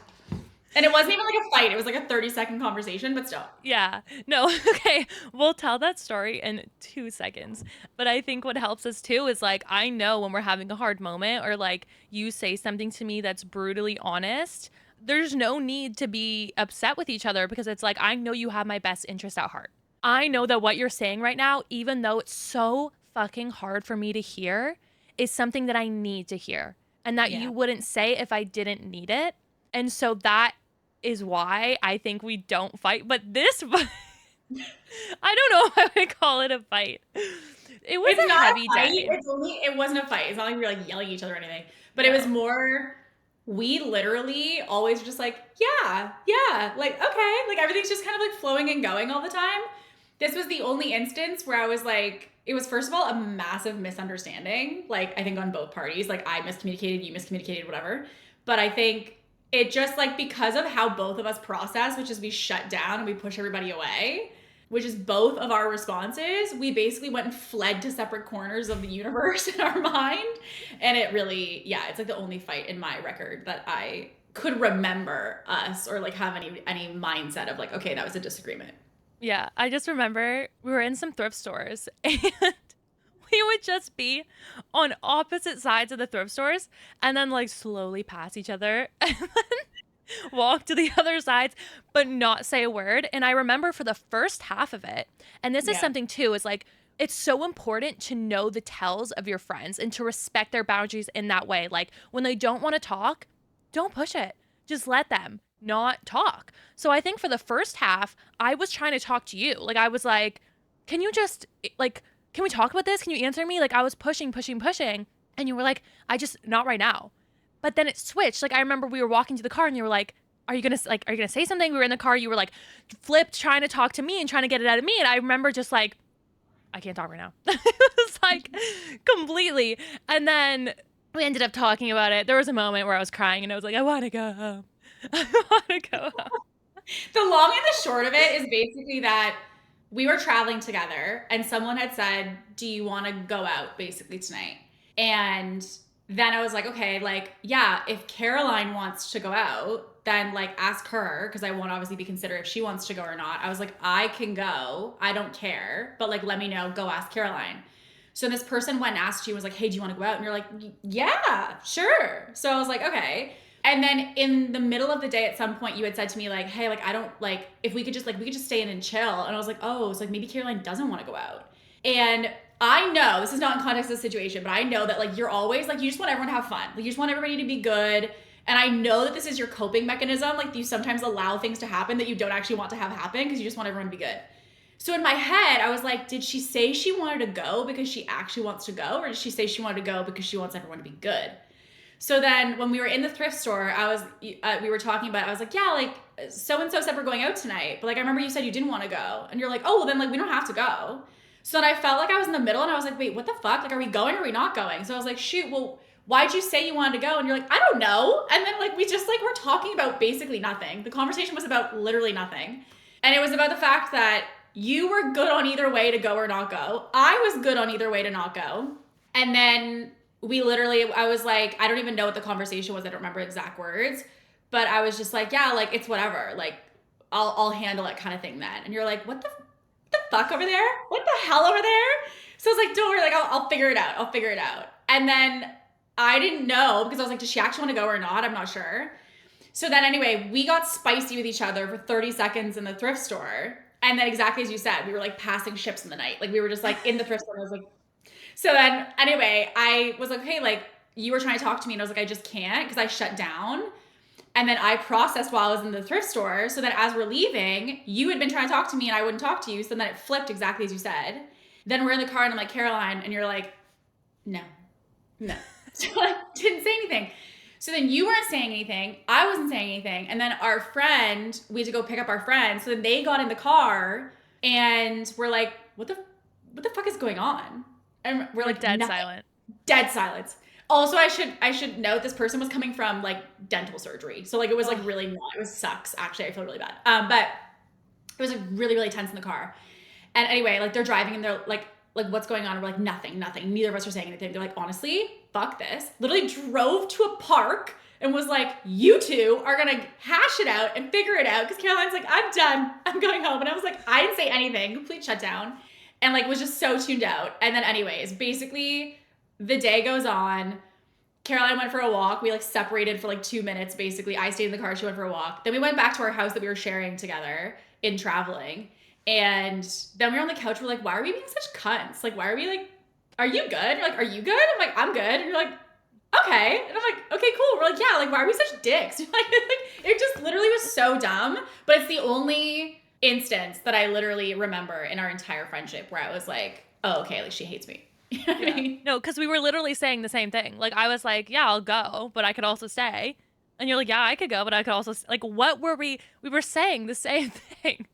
B: And it wasn't even like a fight. It was like a 30-second conversation, but still.
A: Yeah, no, okay, we'll tell that story in 2 seconds. But I think what helps us too is like, I know when we're having a hard moment or like you say something to me that's brutally honest, there's no need to be upset with each other because it's like, I know you have my best interest at heart. I know that what you're saying right now, even though it's so fucking hard for me to hear, is something that I need to hear and that
B: Yeah.
A: you wouldn't say if I didn't need it. And so that is why I think we don't fight. But this, I don't know if I would call it a fight. It was
B: It's
A: a
B: not
A: heavy
B: a fight.
A: day.
B: It wasn't a fight. It's not like we were like yelling at each other or anything. But it was
A: No.
B: more we literally always were just like, yeah, yeah, like, okay. Like everything's just kind of like flowing and going all the time. This was the only instance where I was like, it was first of all a massive misunderstanding. Like I think on both parties, like I miscommunicated, you miscommunicated, whatever. But I think it just like because of how both of us process, which is we shut down and we push everybody away, which is both of our responses, we basically went and fled to separate corners of the universe in our mind. And it really, yeah, it's like the only fight in my record that I could remember us or like have any mindset of like, okay, that was a disagreement.
A: Yeah, I just remember we were in some thrift stores and we would just be on opposite sides of the thrift stores and then like slowly pass each other and then walk to the other sides but not say a word. And I remember for the first half of it, and this is
B: Yeah.
A: something too, is like it's so important to know the tells of your friends and to respect their boundaries in that way. Like when they don't want to talk, don't push it. Just let them not talk. So I think for the first half, I was trying to talk to you. Like I was like, can you just like can we talk about this? Can you answer me? Like I was pushing, pushing, pushing. And you were like, I just, not right now. But then it switched. Like I remember we were walking to the car and you were like, are you gonna say something? We were in the car. You were like flipped, trying to talk to me and trying to get it out of me. And I remember just like, I can't talk right now. It was like completely. And then we ended up talking about it. There was a moment where I was crying and I was like, I want to go home. I want to go home.
B: The long and the short of it is basically that we were traveling together and someone had said, do you want to go out basically tonight? And then I was like, okay, like, yeah, if Caroline wants to go out, then like ask her because I want to obviously be considerate if she wants to go or not. I was like, I can go. I don't care. But like, let me know. Go ask Caroline. So this person went and asked you, was like, hey, do you want to go out? And you're like, yeah, sure. So I was like, okay. And then in the middle of the day, at some point, you had said to me like, "Hey, like I don't like if we could just stay in and chill." And I was like, "Oh, it's like maybe Caroline doesn't want to go out." And I know this is not in context of the situation, but I know that like you're always like you just want everyone to have fun, like you just want everybody to be good. And I know that this is your coping mechanism. Like you sometimes allow things to happen that you don't actually want to have happen because you just want everyone to be good. So in my head, I was like, did she say she wanted to go because she actually wants to go, or did she say she wanted to go because she wants everyone to be good? So then when we were in the thrift store, we were talking about, I was like, yeah, like so-and-so said we're going out tonight. But like, I remember you said you didn't want to go. And you're like, oh, well then like, we don't have to go. So then I felt like I was in the middle and I was like, wait, what the fuck? Like, are we going or are we not going? So I was like, shoot, well, why'd you say you wanted to go? And you're like, I don't know. And then like, we just like, we're talking about basically nothing. The conversation was about literally nothing. And it was about the fact that you were good on either way to go or not go. I was good on either way to not go. And then I was like, I don't even know what the conversation was. I don't remember exact words, but I was just like, yeah, like it's whatever. Like I'll handle it kind of thing then. And you're like, what the fuck over there? What the hell over there? So I was like, don't worry, like I'll figure it out. I'll figure it out. And then I didn't know because I was like, does she actually want to go or not? I'm not sure. So then anyway, we got spicy with each other for 30 seconds in the thrift store. And then exactly as you said, we were like passing ships in the night. Like we were just like in the thrift store. And I was like, so then anyway, I was like, hey, like you were trying to talk to me. And I was like, I just can't because I shut down. And then I processed while I was in the thrift store. So then as we're leaving, you had been trying to talk to me and I wouldn't talk to you. So then it flipped exactly as you said. Then we're in the car and I'm like, Caroline, and you're like, no. So I didn't say anything. So then you weren't saying anything. I wasn't saying anything. And then our friend, we had to go pick up our friend. So then they got in the car and we're like, what the fuck is going on? And we're like
A: dead
B: nothing.
A: silent.
B: Dead silence. Also, I should note this person was coming from like dental surgery. So like it was like really not, it was sucks actually. I feel really bad. But it was like really, really tense in the car. And anyway, like they're driving and they're like what's going on? And we're like, nothing. Neither of us are saying anything. They're like, honestly, fuck this. Literally drove to a park and was like, you two are gonna hash it out and figure it out. Because Caroline's like, I'm done. I'm going home. And I was like, I didn't say anything. Complete shutdown. And like was just so tuned out. And then anyways, basically the day goes on. Caroline went for a walk. We like separated for like 2 minutes basically. I stayed in the car. She went for a walk. Then we went back to our house that we were sharing together in traveling. And then we were on the couch. We're like, why are we being such cunts? Like, why are we like, are you good? You're like, are you good? I'm like, I'm good. And you're like, okay. And I'm like, okay, cool. We're like, yeah, like, why are we such dicks? Like, it just literally was so dumb. But it's the only instance that I literally remember in our entire friendship where I was like, oh, okay, like she hates me. You know what I mean?
A: No, because we were literally saying the same thing. Like I was like, yeah, I'll go, but I could also stay. And you're like, yeah, I could go, but I could also, like, what were we were saying the same thing.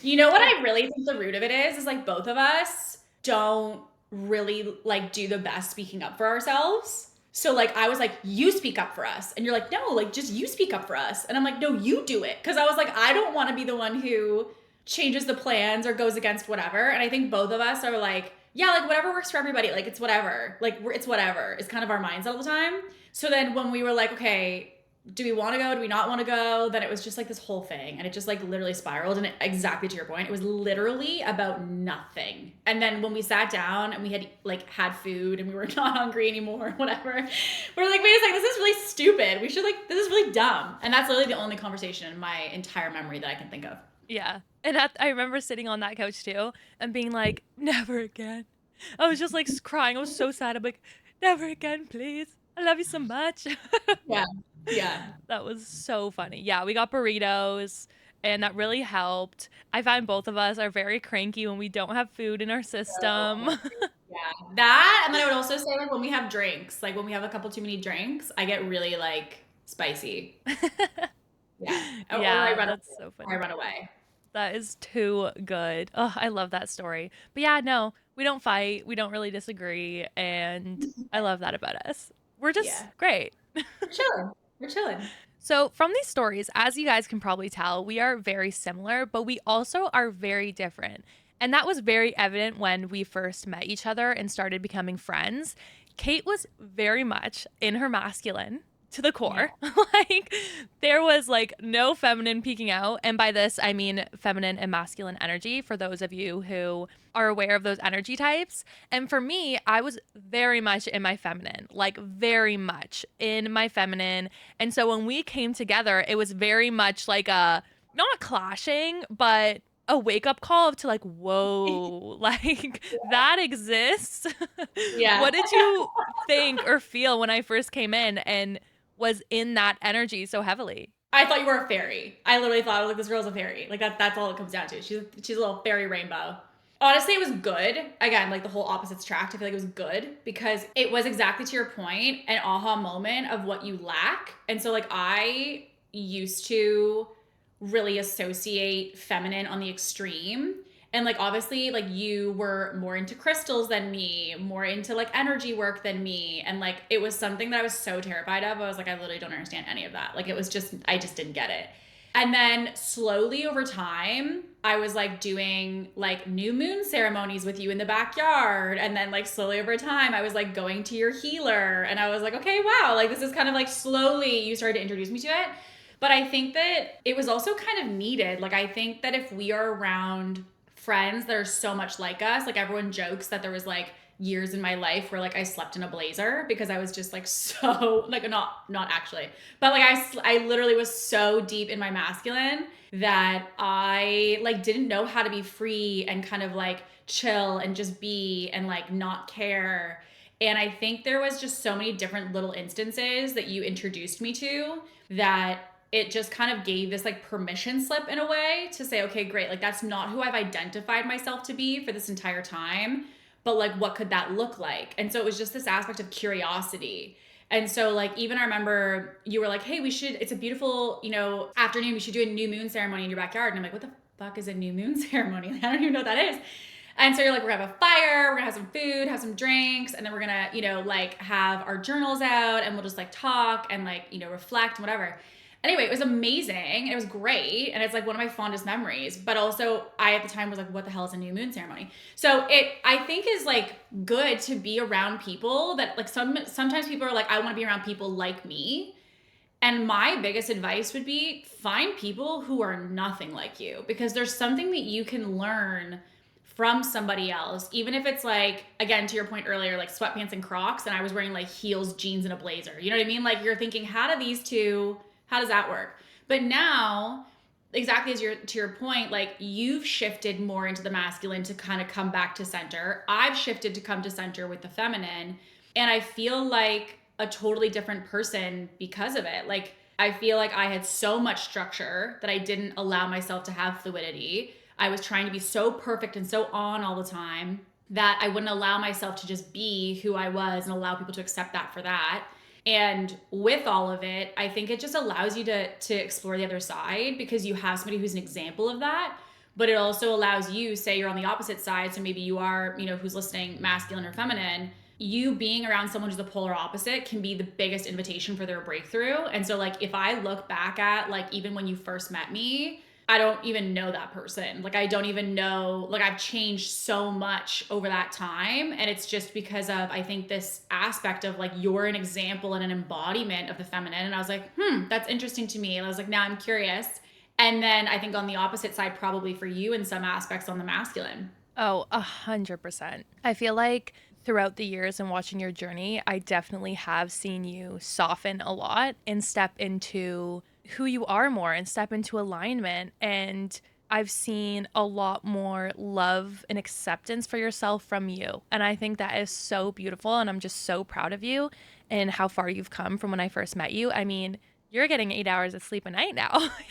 B: You know what I really think the root of it is like both of us don't really like do the best speaking up for ourselves. So like I was like, you speak up for us. And you're like, no, like just you speak up for us. And I'm like, no, you do it. Cause I was like, I don't want to be the one who changes the plans or goes against whatever. And I think both of us are like, yeah, like whatever works for everybody. Like it's whatever. Like it's whatever. It's kind of our mindset all the time. So then when we were like, okay, do we want to go? Do we not want to go? Then it was just like this whole thing. And it just like literally spiraled. And exactly to your point, it was literally about nothing. And then when we sat down and we had food and we were not hungry anymore, whatever, we're like, wait a second, this is really stupid. This is really dumb. And that's literally the only conversation in my entire memory that I can think of.
A: Yeah. And I remember sitting on that couch too and being like, never again. I was just like crying. I was so sad. I'm like, never again, please. I love you so much.
B: Yeah. Yeah.
A: That was so funny. Yeah, we got burritos and that really helped. I find both of us are very cranky when we don't have food in our system.
B: Yeah. That, and then I would also say like when we have drinks, like when we have a couple too many drinks, I get really like spicy. Yeah. Or I run
A: that's
B: away.
A: so funny.
B: Or I run away.
A: That is too good. Oh, I love that story. But yeah, no, we don't fight. We don't really disagree. And I love that about us. We're just great.
B: We're chilling. We're chilling.
A: So, from these stories, as you guys can probably tell, we are very similar, but we also are very different. And that was very evident when we first met each other and started becoming friends. Kate was very much in her masculine to the core. Yeah. Like there was like no feminine peeking out. And by this, I mean feminine and masculine energy for those of you who are aware of those energy types. And for me, I was very much in my feminine, like very much in my feminine. And so when we came together, it was very much like a, not clashing, but a wake-up call to like, whoa, like that exists.
B: Yeah.
A: What did you think or feel when I first came in and was in that energy so heavily?
B: I thought you were a fairy. I literally thought like this girl's a fairy. Like that's all it comes down to. She's a little fairy rainbow. Honestly, it was good. Again, like the whole opposites attract. I feel like it was good because it was exactly to your point, an aha moment of what you lack. And so like I used to really associate feminine on the extreme. And like obviously like you were more into crystals than me, more into like energy work than me. And like it was something that I was so terrified of. I was like, I literally don't understand any of that. Like it was just, I just didn't get it. And then slowly over time, I was like doing like new moon ceremonies with you in the backyard. And then like slowly over time, I was like going to your healer. And I was like, okay, wow, like this is kind of like slowly you started to introduce me to it. But I think that it was also kind of needed. Like I think that if we are around friends that are so much like us, like everyone jokes that there was like years in my life where like I slept in a blazer because I was just like so like not actually, but like I literally was so deep in my masculine that I like didn't know how to be free and kind of like chill and just be and like not care. And I think there was just so many different little instances that you introduced me to that it just kind of gave this like permission slip in a way to say, okay, great. Like that's not who I've identified myself to be for this entire time, but like, what could that look like? And so it was just this aspect of curiosity. And so like, even I remember you were like, hey, it's a beautiful, afternoon. We should do a new moon ceremony in your backyard. And I'm like, what the fuck is a new moon ceremony? I don't even know what that is. And so you're like, we're gonna have a fire, we're gonna have some food, have some drinks, and then we're gonna, like have our journals out and we'll just like talk and like, reflect and whatever. Anyway, it was amazing. It was great. And it's like one of my fondest memories. But also I at the time was like, what the hell is a new moon ceremony? So I think is like good to be around people that like sometimes people are like, I want to be around people like me. And my biggest advice would be find people who are nothing like you, because there's something that you can learn from somebody else, even if it's like, again, to your point earlier, like sweatpants and Crocs, and I was wearing like heels, jeans, and a blazer. You know what I mean? Like you're thinking, how does that work? But now, exactly to your point, like you've shifted more into the masculine to kind of come back to center. I've shifted to come to center with the feminine. And I feel like a totally different person because of it. Like I feel like I had so much structure that I didn't allow myself to have fluidity. I was trying to be so perfect and so on all the time that I wouldn't allow myself to just be who I was and allow people to accept that for that. And with all of it, I think it just allows you to explore the other side because you have somebody who's an example of that. But it also allows you, say you're on the opposite side, so maybe you are, who's listening, masculine or feminine, you being around someone who's the polar opposite can be the biggest invitation for their breakthrough. And so like if I look back at like even when you first met me, I don't even know that person. Like I don't even know, like I've changed so much over that time. And it's just because of, I think, this aspect of like you're an example and an embodiment of the feminine. And I was like, that's interesting to me. And I was like, now I'm curious. And then I think on the opposite side, probably for you in some aspects on the masculine.
A: Oh, 100%. I feel like throughout the years and watching your journey, I definitely have seen you soften a lot and step into who you are more and step into alignment. And I've seen a lot more love and acceptance for yourself from you. And I think that is so beautiful. And I'm just so proud of you and how far you've come from when I first met you. I mean, you're getting 8 hours of sleep a night now.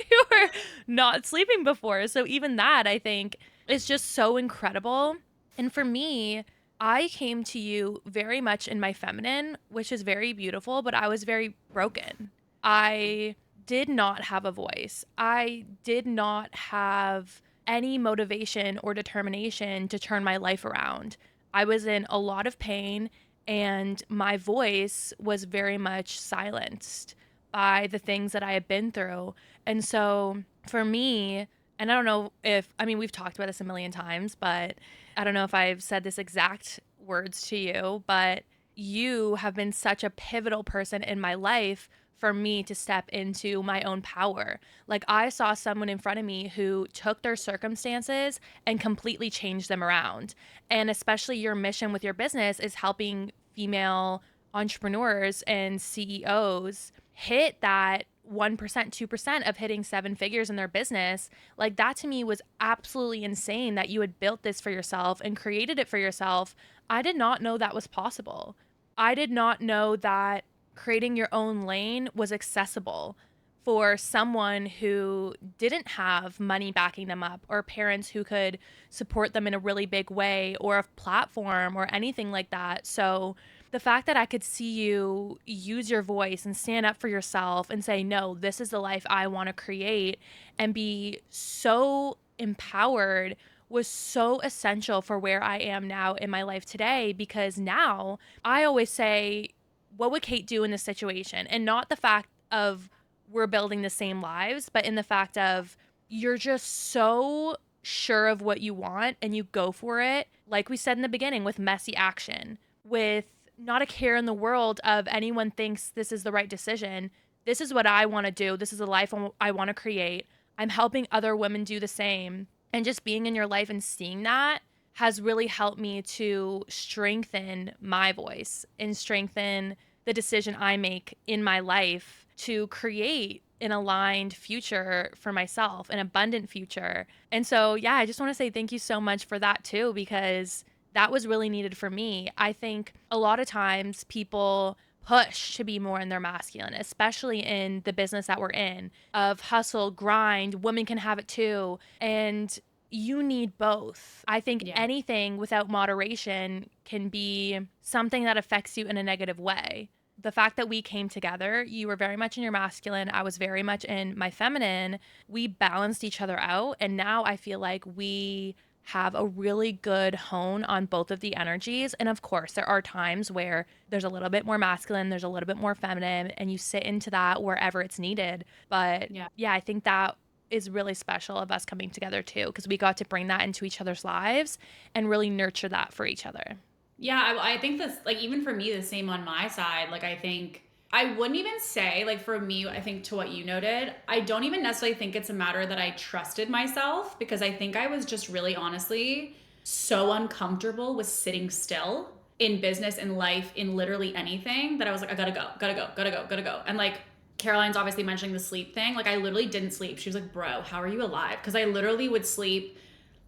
A: You were not sleeping before. So even that, I think, is just so incredible. And for me, I came to you very much in my feminine, which is very beautiful, but I was very broken. I did not have a voice. I did not have any motivation or determination to turn my life around. I was in a lot of pain, and my voice was very much silenced by the things that I had been through. And so for me, and I don't know if, I mean, we've talked about this a million times, but I don't know if I've said this exact words to you, but you have been such a pivotal person in my life for me to step into my own power. Like I saw someone in front of me who took their circumstances and completely changed them around. And especially your mission with your business is helping female entrepreneurs and CEOs hit that 1%, 2% of hitting 7 figures in their business. Like that to me was absolutely insane that you had built this for yourself and created it for yourself. I did not know that was possible. I did not know that creating your own lane was accessible for someone who didn't have money backing them up or parents who could support them in a really big way or a platform or anything like that. So the fact that I could see you use your voice and stand up for yourself and say, no, this is the life I want to create and be so empowered was so essential for where I am now in my life today. Because now I always say, what would Kate do in this situation? And not the fact of we're building the same lives, but in the fact of you're just so sure of what you want and you go for it. Like we said in the beginning, with messy action, with not a care in the world of anyone thinks this is the right decision. This is what I want to do. This is the life I want to create. I'm helping other women do the same. And just being in your life and seeing that has really helped me to strengthen my voice and strengthen the decision I make in my life to create an aligned future for myself, an abundant future. And so, yeah, I just want to say thank you so much for that too, because that was really needed for me. I think a lot of times people push to be more in their masculine, especially in the business that we're in, of hustle, grind, women can have it too. And you need both. I think anything without moderation can be something that affects you in a negative way. The fact that we came together, you were very much in your masculine, I was very much in my feminine. We balanced each other out. And now I feel like we have a really good hone on both of the energies. And of course, there are times where there's a little bit more masculine, there's a little bit more feminine, and you sit into that wherever it's needed. But yeah, I think that is really special of us coming together too, because we got to bring that into each other's lives and really nurture that for each other.
B: Yeah, I think this, like, even for me, the same on my side. Like, I think I wouldn't even say, like, for me, I think to what you noted, I don't even necessarily think it's a matter that I trusted myself, because I think I was just really honestly so uncomfortable with sitting still in business, in life, in literally anything, that I was like, I gotta go, gotta go, gotta go, gotta go. And like, Caroline's obviously mentioning the sleep thing. Like, I literally didn't sleep. She was like, bro, how are you alive? Because I literally would sleep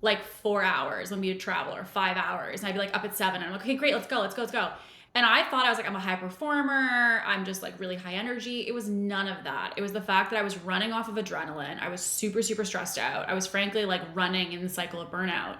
B: like 4 hours when we would travel, or 5 hours. And I'd be like up at 7. And I'm like, okay, great, let's go, let's go, let's go. And I thought I was like, I'm a high performer. I'm just like really high energy. It was none of that. It was the fact that I was running off of adrenaline. I was super, super stressed out. I was frankly like running in the cycle of burnout.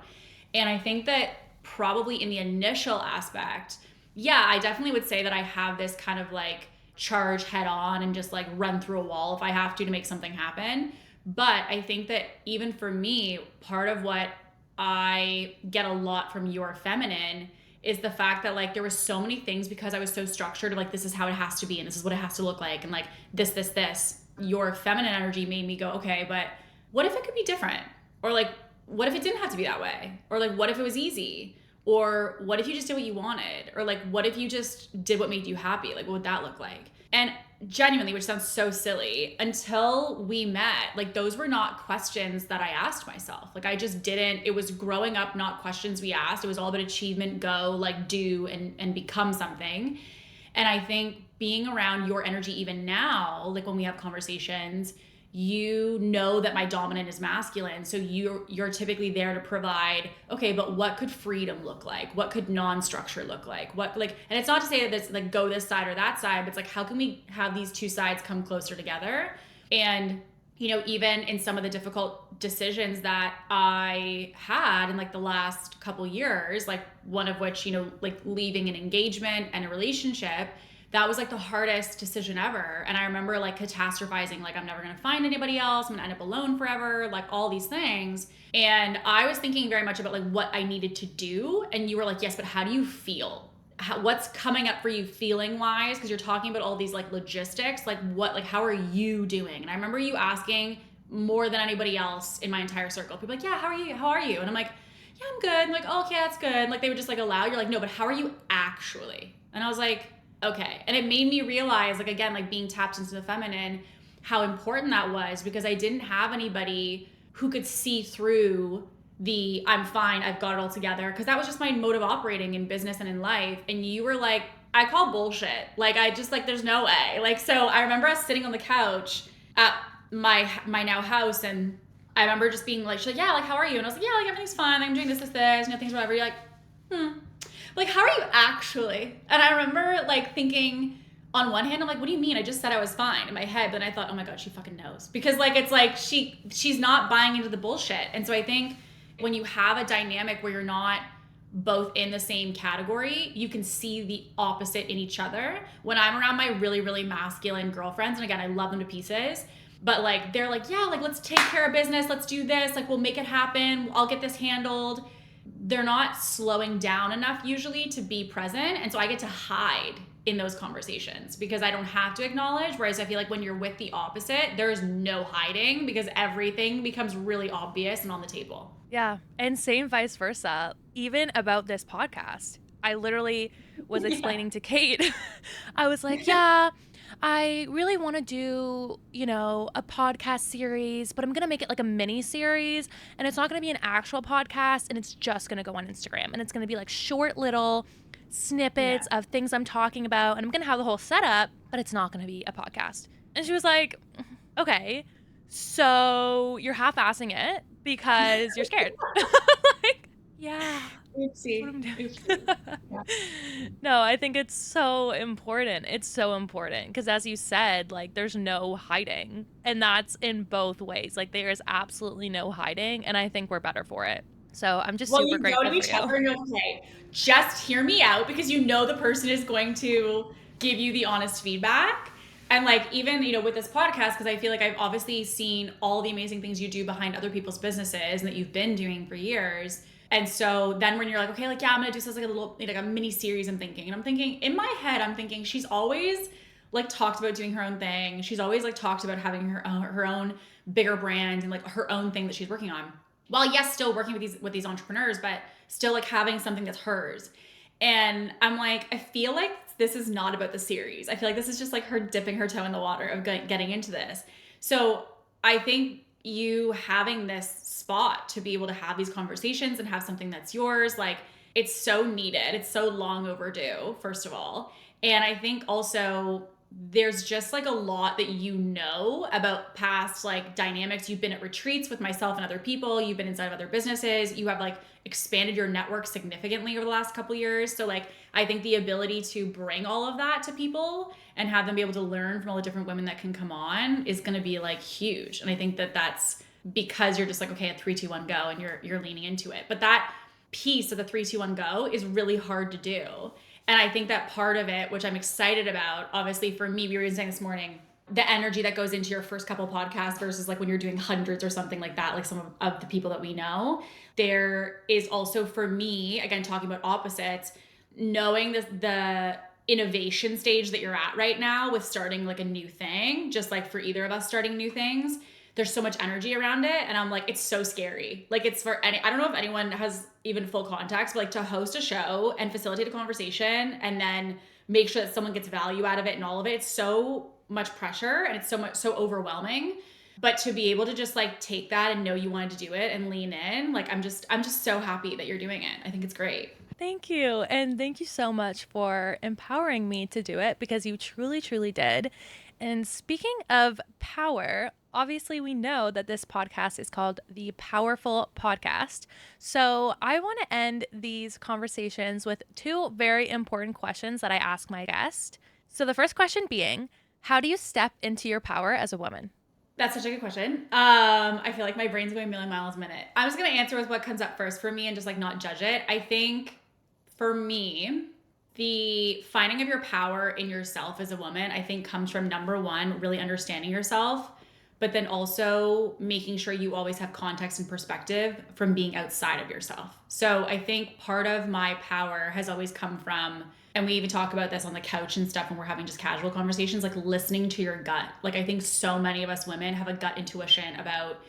B: And I think that probably in the initial aspect, yeah, I definitely would say that I have this kind of like charge head on and just like run through a wall if I have to make something happen. But I think that even for me, part of what I get a lot from your feminine is the fact that like there were so many things, because I was so structured, like this is how it has to be and this is what it has to look like, and like this. Your feminine energy made me go, okay, but what if it could be different? Or like, what if it didn't have to be that way? Or like, what if it was easy? Or what if you just did what you wanted? Or like, what if you just did what made you happy? Like, what would that look like? And genuinely, which sounds so silly, until we met, like those were not questions that I asked myself. Like I just didn't, it was growing up, not questions we asked. It was all about achievement, go, like do and become something. And I think being around your energy even now, like when we have conversations, you know that my dominant is masculine. So you're typically there to provide, okay, but what could freedom look like? What could non-structure look like? What like, and it's not to say that it's like go this side or that side, but it's like, how can we have these two sides come closer together? And, you know, even in some of the difficult decisions that I had in like the last couple years, like one of which, you know, like leaving an engagement and a relationship, that was like the hardest decision ever. And I remember like catastrophizing, like I'm never gonna find anybody else, I'm gonna end up alone forever, like all these things. And I was thinking very much about like what I needed to do. And you were like, yes, but how do you feel? What's coming up for you feeling wise? Because you're talking about all these like logistics, like what, like how are you doing? And I remember you asking more than anybody else in my entire circle. People like, yeah, how are you? How are you? And I'm like, yeah, I'm good. I'm like, oh, okay, that's good. Like they would just like allow, you're like, no, but how are you actually? And I was like, okay. And it made me realize, like, again, like being tapped into the feminine, how important that was, because I didn't have anybody who could see through the I'm fine, I've got it all together. Because that was just my mode of operating in business and in life. And you were like, I call bullshit. Like, I just like, there's no way. Like, so I remember us sitting on the couch at my now house, and I remember just being like, she's like, yeah, like, how are you? And I was like, yeah, like, everything's fine. I'm doing this, nothing's whatever. You're like, like, how are you actually? And I remember like thinking, on one hand, I'm like, what do you mean? I just said I was fine in my head. But then I thought, oh my God, she fucking knows. Because like, it's like she's not buying into the bullshit. And so I think when you have a dynamic where you're not both in the same category, you can see the opposite in each other. When I'm around my really, really masculine girlfriends, and again, I love them to pieces, but like, they're like, yeah, like, let's take care of business. Let's do this. Like, we'll make it happen. I'll get this handled. They're not slowing down enough usually to be present. And so I get to hide in those conversations because I don't have to acknowledge. Whereas I feel like when you're with the opposite, there is no hiding because everything becomes really obvious and on the table.
A: Yeah. And same vice versa. Even about this podcast, I literally was explaining to Kate, I was like, yeah, I really want to do, you know, a podcast series, but I'm going to make it like a mini series, and it's not going to be an actual podcast, and it's just going to go on Instagram, and it's going to be like short little snippets of things I'm talking about, and I'm going to have the whole setup, but it's not going to be a podcast. And she was like, okay, so you're half-assing it because you're scared. Like, yeah.
B: Oopsie.
A: No, I think it's so important. It's so important because, as you said, like, there's no hiding, and that's in both ways. Like, there is absolutely no hiding, and I think we're better for it. So I'm just super grateful for you.
B: Okay, just hear me out, because you know the person is going to give you the honest feedback. And like, even, you know, with this podcast, because I feel like I've obviously seen all the amazing things you do behind other people's businesses and that you've been doing for years. And so then when you're like, okay, like, yeah, I'm going to do this like a little, like a mini series, I'm thinking, in my head, I'm thinking she's always like talked about doing her own thing. She's always like talked about having her own bigger brand and like her own thing that she's working on. While yes, still working with these entrepreneurs, but still like having something that's hers. And I'm like, I feel like this is not about the series. I feel like this is just like her dipping her toe in the water of getting into this. So I think you having this spot to be able to have these conversations and have something that's yours, like, it's so needed. It's so long overdue, first of all. And I think also there's just like a lot that you know about past like dynamics. You've been at retreats with myself and other people. You've been inside of other businesses. You have like expanded your network significantly over the last couple of years. So like, I think the ability to bring all of that to people and have them be able to learn from all the different women that can come on is going to be like huge. And I think that that's because you're just like, okay, at 3, 2, 1, go, and you're leaning into it. But that piece of the 3, 2, 1, go is really hard to do. And I think that part of it, which I'm excited about, obviously for me, we were saying this morning, the energy that goes into your first couple podcasts versus like when you're doing hundreds or something like that, like some of the people that we know, there is also for me, again, talking about opposites, knowing the innovation stage that you're at right now with starting like a new thing, just like for either of us starting new things, there's so much energy around it. And I'm like, it's so scary. Like it's for any, I don't know if anyone has even full context, but like to host a show and facilitate a conversation and then make sure that someone gets value out of it and all of it. It's so much pressure and it's so overwhelming. But to be able to just like take that and know you wanted to do it and lean in, like I'm just so happy that you're doing it. I think it's great.
A: Thank you. And thank you so much for empowering me to do it because you truly, truly did. And speaking of power, obviously we know that this podcast is called the Powerful Podcast. So I want to end these conversations with two very important questions that I ask my guest. So the first question being, how do you step into your power as a woman?
B: That's such a good question. I feel like my brain's going a million miles a minute. I'm just going to answer with what comes up first for me and just like not judge it. I think for me, the finding of your power in yourself as a woman, I think comes from number one, really understanding yourself, but then also making sure you always have context and perspective from being outside of yourself. So I think part of my power has always come from, and we even talk about this on the couch and stuff when we're having just casual conversations, like listening to your gut. Like I think so many of us women have a gut intuition about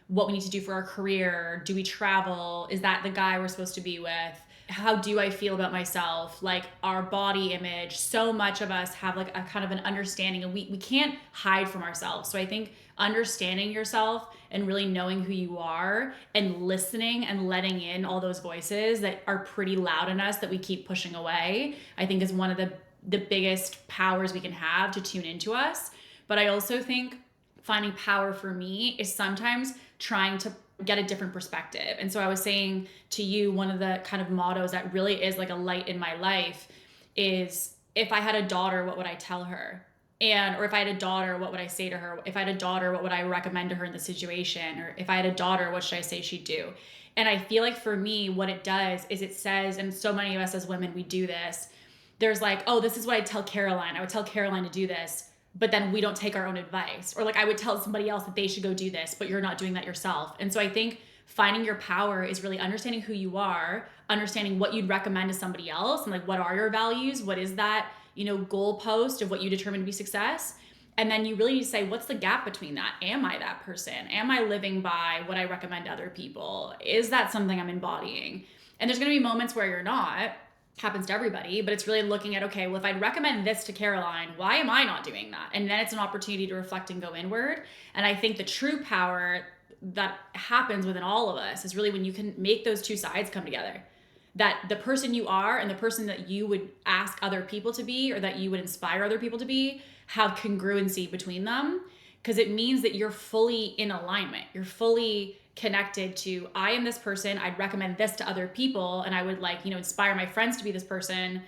B: what we need to do for our career. Do we travel? Is that the guy we're supposed to be with? How do I feel about myself? Like our body image. So much of us have like a kind of an understanding, and we can't hide from ourselves. So I think understanding yourself and really knowing who you are and listening and letting in all those voices that are pretty loud in us that we keep pushing away, I think is one of the biggest powers we can have to tune into us. But I also think finding power for me is sometimes trying to get a different perspective. And so I was saying to you, one of the kind of mottos that really is like a light in my life is, if I had a daughter, what would I tell her? Or if I had a daughter, what would I say to her? If I had a daughter, what would I recommend to her in the situation? Or if I had a daughter, what should I say she'd do? And I feel like for me, what it does is it says, and so many of us as women, we do this. There's like, oh, this is what I'd tell Caroline. I would tell Caroline to do this, but then we don't take our own advice. Or like I would tell somebody else that they should go do this, but you're not doing that yourself. And so I think finding your power is really understanding who you are, understanding what you'd recommend to somebody else, and like what are your values? What is that, goalpost of what you determine to be success? And then you really need to say, what's the gap between that? Am I that person? Am I living by what I recommend to other people? Is that something I'm embodying? And there's going to be moments where you're not. Happens to everybody, but it's really looking at, okay, well, if I'd recommend this to Caroline, why am I not doing that? And then it's an opportunity to reflect and go inward. And I think the true power that happens within all of us is really when you can make those two sides come together. That the person you are and the person that you would ask other people to be, or that you would inspire other people to be, have congruency between them. Because it means that you're fully in alignment. You're fully connected to, I am this person, I'd recommend this to other people, and I would inspire my friends to be this person.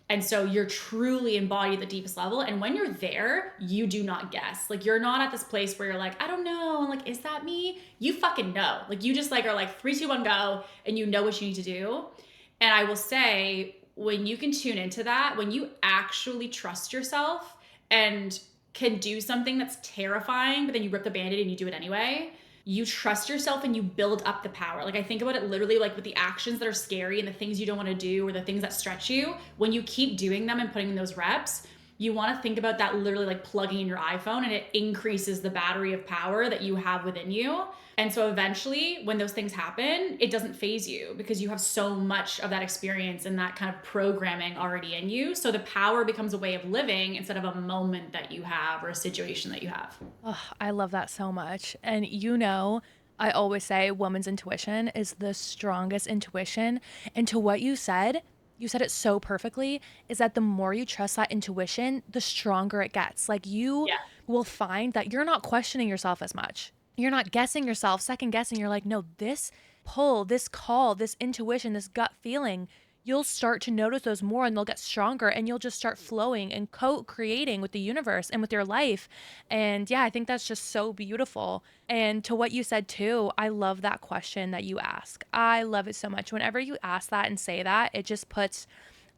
B: And so you're truly embodied at the deepest level. And when you're there, you do not guess. Like you're not at this place where you're like, I don't know, and like, is that me? You fucking know. Like you just like are like 3, 2, 1, go, and you know what you need to do. And I will say, when you can tune into that, when you actually trust yourself and can do something that's terrifying, but then you rip the band-aid and you do it anyway, you trust yourself and you build up the power. Like I think about it literally like with the actions that are scary and the things you don't want to do or the things that stretch you, when you keep doing them and putting in those reps, you want to think about that literally like plugging in your iPhone, and it increases the battery of power that you have within you. And so eventually when those things happen, it doesn't phase you because you have so much of that experience and that kind of programming already in you. So the power becomes a way of living instead of a moment that you have or a situation that you have.
A: Oh, I love that so much. And I always say woman's intuition is the strongest intuition. And to what you said it so perfectly, is that the more you trust that intuition, the stronger it gets. Like you will find that you're not questioning yourself as much. You're not guessing yourself, second guessing. You're like, no, this pull, this call, this intuition, this gut feeling, you'll start to notice those more and they'll get stronger, and you'll just start flowing and co-creating with the universe and with your life. And yeah, I think that's just so beautiful. And to what you said too, I love that question that you ask. I love it so much. Whenever you ask that and say that, it just puts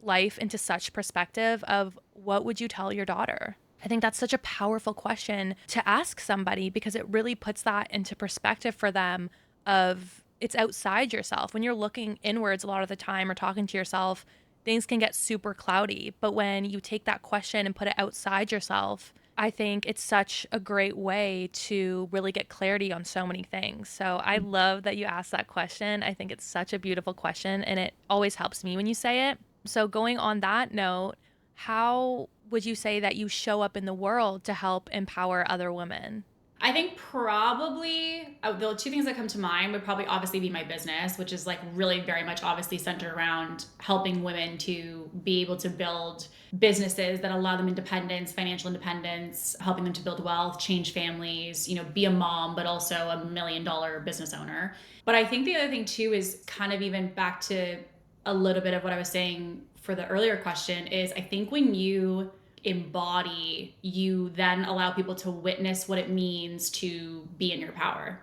A: life into such perspective of what would you tell your daughter? I think that's such a powerful question to ask somebody because it really puts that into perspective for them of it's outside yourself. When you're looking inwards a lot of the time or talking to yourself, things can get super cloudy. But when you take that question and put it outside yourself, I think it's such a great way to really get clarity on so many things. So I love that you asked that question. I think it's such a beautiful question and it always helps me when you say it. So going on that note, how would you say that you show up in the world to help empower other women?
B: I think probably the two things that come to mind would probably obviously be my business, which is like really very much obviously centered around helping women to be able to build businesses that allow them independence, financial independence, helping them to build wealth, change families, you know, be a mom, but also $1 million business owner. But I think the other thing too is kind of even back to a little bit of what I was saying for the earlier question is I think when you embody, you then allow people to witness what it means to be in your power.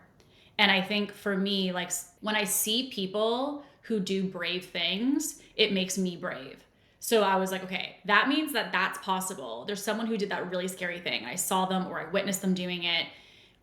B: And I think for me, like when I see people who do brave things, it makes me brave. So I was like, okay, that means that that's possible. There's someone who did that really scary thing. I saw them or I witnessed them doing it.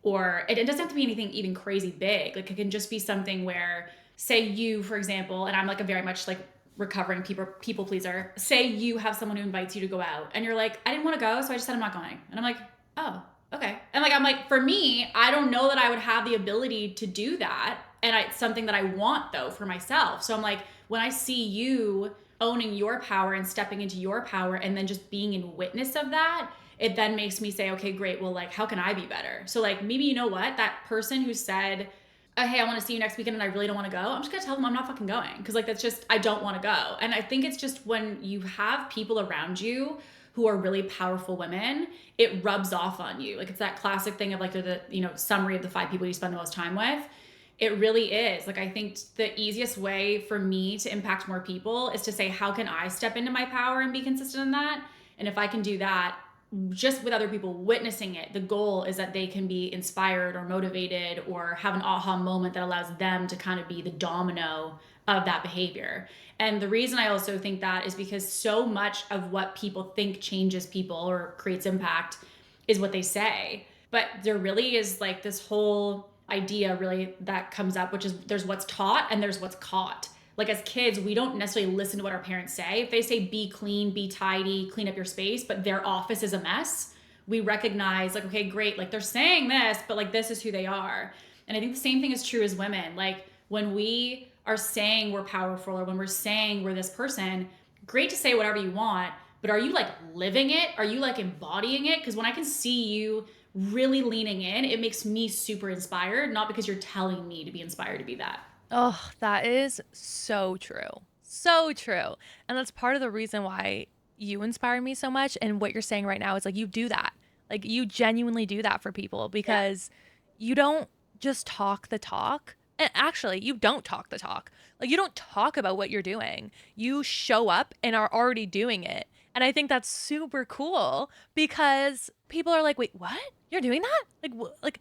B: Or it doesn't have to be anything even crazy big. Like it can just be something where, say you, for example, and I'm like a very much like recovering people pleaser. Say you have someone who invites you to go out and you're like, I didn't want to go, so I just said I'm not going. And I'm like, oh, okay. And like I'm like, for me, I don't know that I would have the ability to do that. And it's something that I want though for myself. So I'm like, when I see you owning your power and stepping into your power and then just being in witness of that, it then makes me say, okay, great. Well, like, how can I be better? So like, maybe you know what? That person who said, hey, I want to see you next weekend and I really don't want to go, I'm just going to tell them I'm not fucking going. Because like, that's just, I don't want to go. And I think it's just when you have people around you who are really powerful women, it rubs off on you. Like it's that classic thing of like the you know, summary of the 5 people you spend the most time with. It really is. Like, I think the easiest way for me to impact more people is to say, how can I step into my power and be consistent in that? And if I can do that, just with other people witnessing it, the goal is that they can be inspired or motivated or have an aha moment that allows them to kind of be the domino of that behavior. And the reason I also think that is because so much of what people think changes people or creates impact is what they say. But there really is like this whole idea really that comes up, which is there's what's taught and there's what's caught. Like as kids, we don't necessarily listen to what our parents say. If they say be clean, be tidy, clean up your space, but their office is a mess, we recognize like, okay, great, like they're saying this, but like this is who they are. And I think the same thing is true as women. Like when we are saying we're powerful or when we're saying we're this person, great to say whatever you want, but are you like living it? Are you like embodying it? Because when I can see you really leaning in, it makes me super inspired, not because you're telling me to be inspired to be that.
A: Oh, that is so true. So true. And that's part of the reason why you inspire me so much. And what you're saying right now is like you do that. Like you genuinely do that for people because you don't just talk the talk. And actually, you don't talk the talk. Like you don't talk about what you're doing. You show up and are already doing it. And I think that's super cool because people are like, "Wait, what? You're doing that?" Like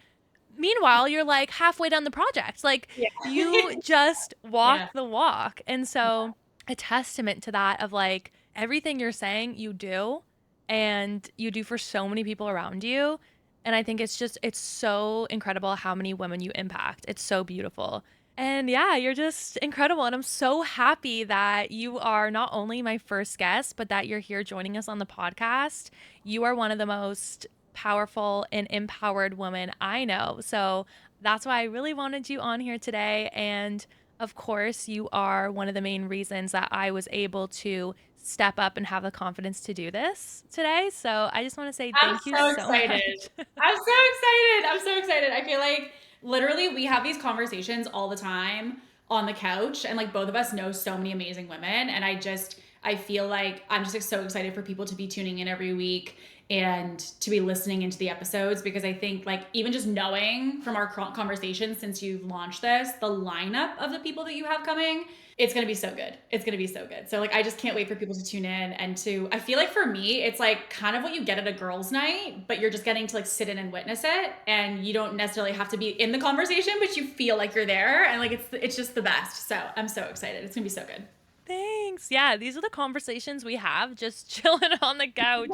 A: meanwhile, you're like halfway done the project. Like
B: Yeah.
A: you just walk
B: Yeah.
A: the walk. And so a testament to that of like everything you're saying you do and you do for so many people around you. And I think it's so incredible how many women you impact. It's so beautiful. And yeah, you're just incredible. And I'm so happy that you are not only my first guest, but that you're here joining us on the podcast. You are one of the most powerful and empowered women I know. So that's why I really wanted you on here today. And of course, you are one of the main reasons that I was able to step up and have the confidence to do this today. So I just want to say
B: I'm
A: thank you
B: so
A: so
B: excited.
A: much.
B: I'm so excited. I'm so excited. I feel like literally we have these conversations all the time on the couch and like both of us know so many amazing women and I feel like I'm just like so excited for people to be tuning in every week and to be listening into the episodes because I think like even just knowing from our conversations since you've launched this, the lineup of the people that you have coming, it's going to be so good. It's going to be so good. So like, I just can't wait for people to tune in and I feel like for me, it's like kind of what you get at a girls' night, but you're just getting to like sit in and witness it. And you don't necessarily have to be in the conversation, but you feel like you're there. And like, it's just the best. So I'm so excited. It's going to be so good.
A: Thanks. Yeah, these are the conversations we have just chilling on the couch.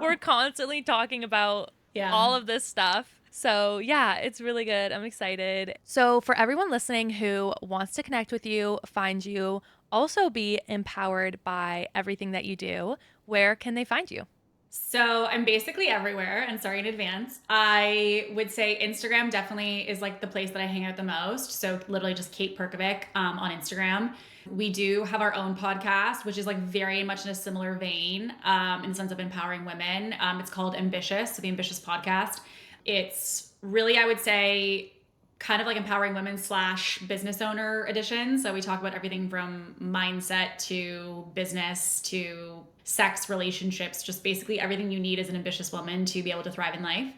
A: We're constantly talking about
B: Yeah.
A: all of this stuff. So, yeah, it's really good. I'm excited. So, for everyone listening who wants to connect with you, find you, also be empowered by everything that you do, where can they find you?
B: So I'm basically everywhere, and sorry in advance. I would say Instagram definitely is like the place that I hang out the most. So literally just Kate Perkovic on Instagram. We do have our own podcast, which is like very much in a similar vein in the sense of empowering women. It's called Ambitious, so the Ambitious Podcast. It's really, I would say, kind of like empowering women slash business owner edition. So we talk about everything from mindset to business to sex, relationships, just basically everything you need as an ambitious woman to be able to thrive in life.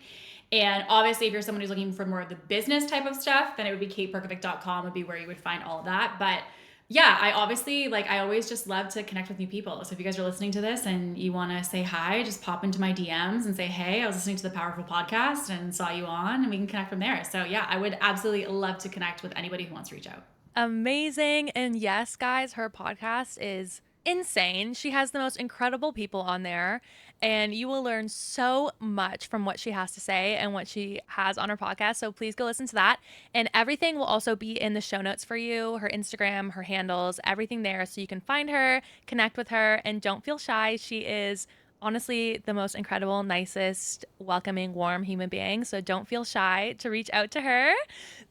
B: And obviously, if you're someone who's looking for more of the business type of stuff, then it would be kateperkovic.com would be where you would find all of that. But yeah, I obviously like I always just love to connect with new people. So if you guys are listening to this and you want to say hi, just pop into my DMs and say, hey, I was listening to the Powerful podcast and saw you on, and we can connect from there. So yeah, I would absolutely love to connect with anybody who wants to reach out.
A: Amazing. And yes, guys, her podcast is insane. She has the most incredible people on there, and you will learn so much from what she has to say and what she has on her podcast. So please go listen to that. And everything will also be in the show notes for you, her Instagram, her handles, everything there. So you can find her, connect with her, and don't feel shy. She is honestly the most incredible, nicest, welcoming, warm human being. So don't feel shy to reach out to her.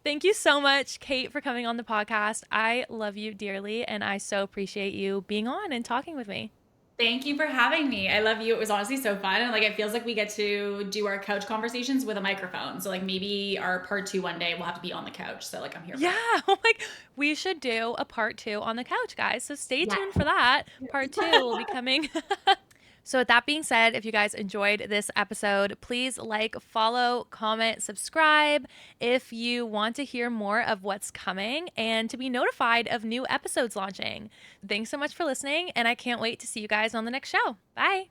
A: Thank you so much, Kate, for coming on the podcast. I love you dearly, and I so appreciate you being on and talking with me.
B: Thank you for having me. I love you. It was honestly so fun. And like, it feels like we get to do our couch conversations with a microphone. So like maybe our part 2 one day will have to be on the couch. So like, I'm here.
A: Yeah. Oh my, we should do a part 2 on the couch, guys. So stay tuned for that. Part 2 will be coming. So, with that being said, if you guys enjoyed this episode, please like, follow, comment, subscribe if you want to hear more of what's coming and to be notified of new episodes launching. Thanks so much for listening, and I can't wait to see you guys on the next show. Bye.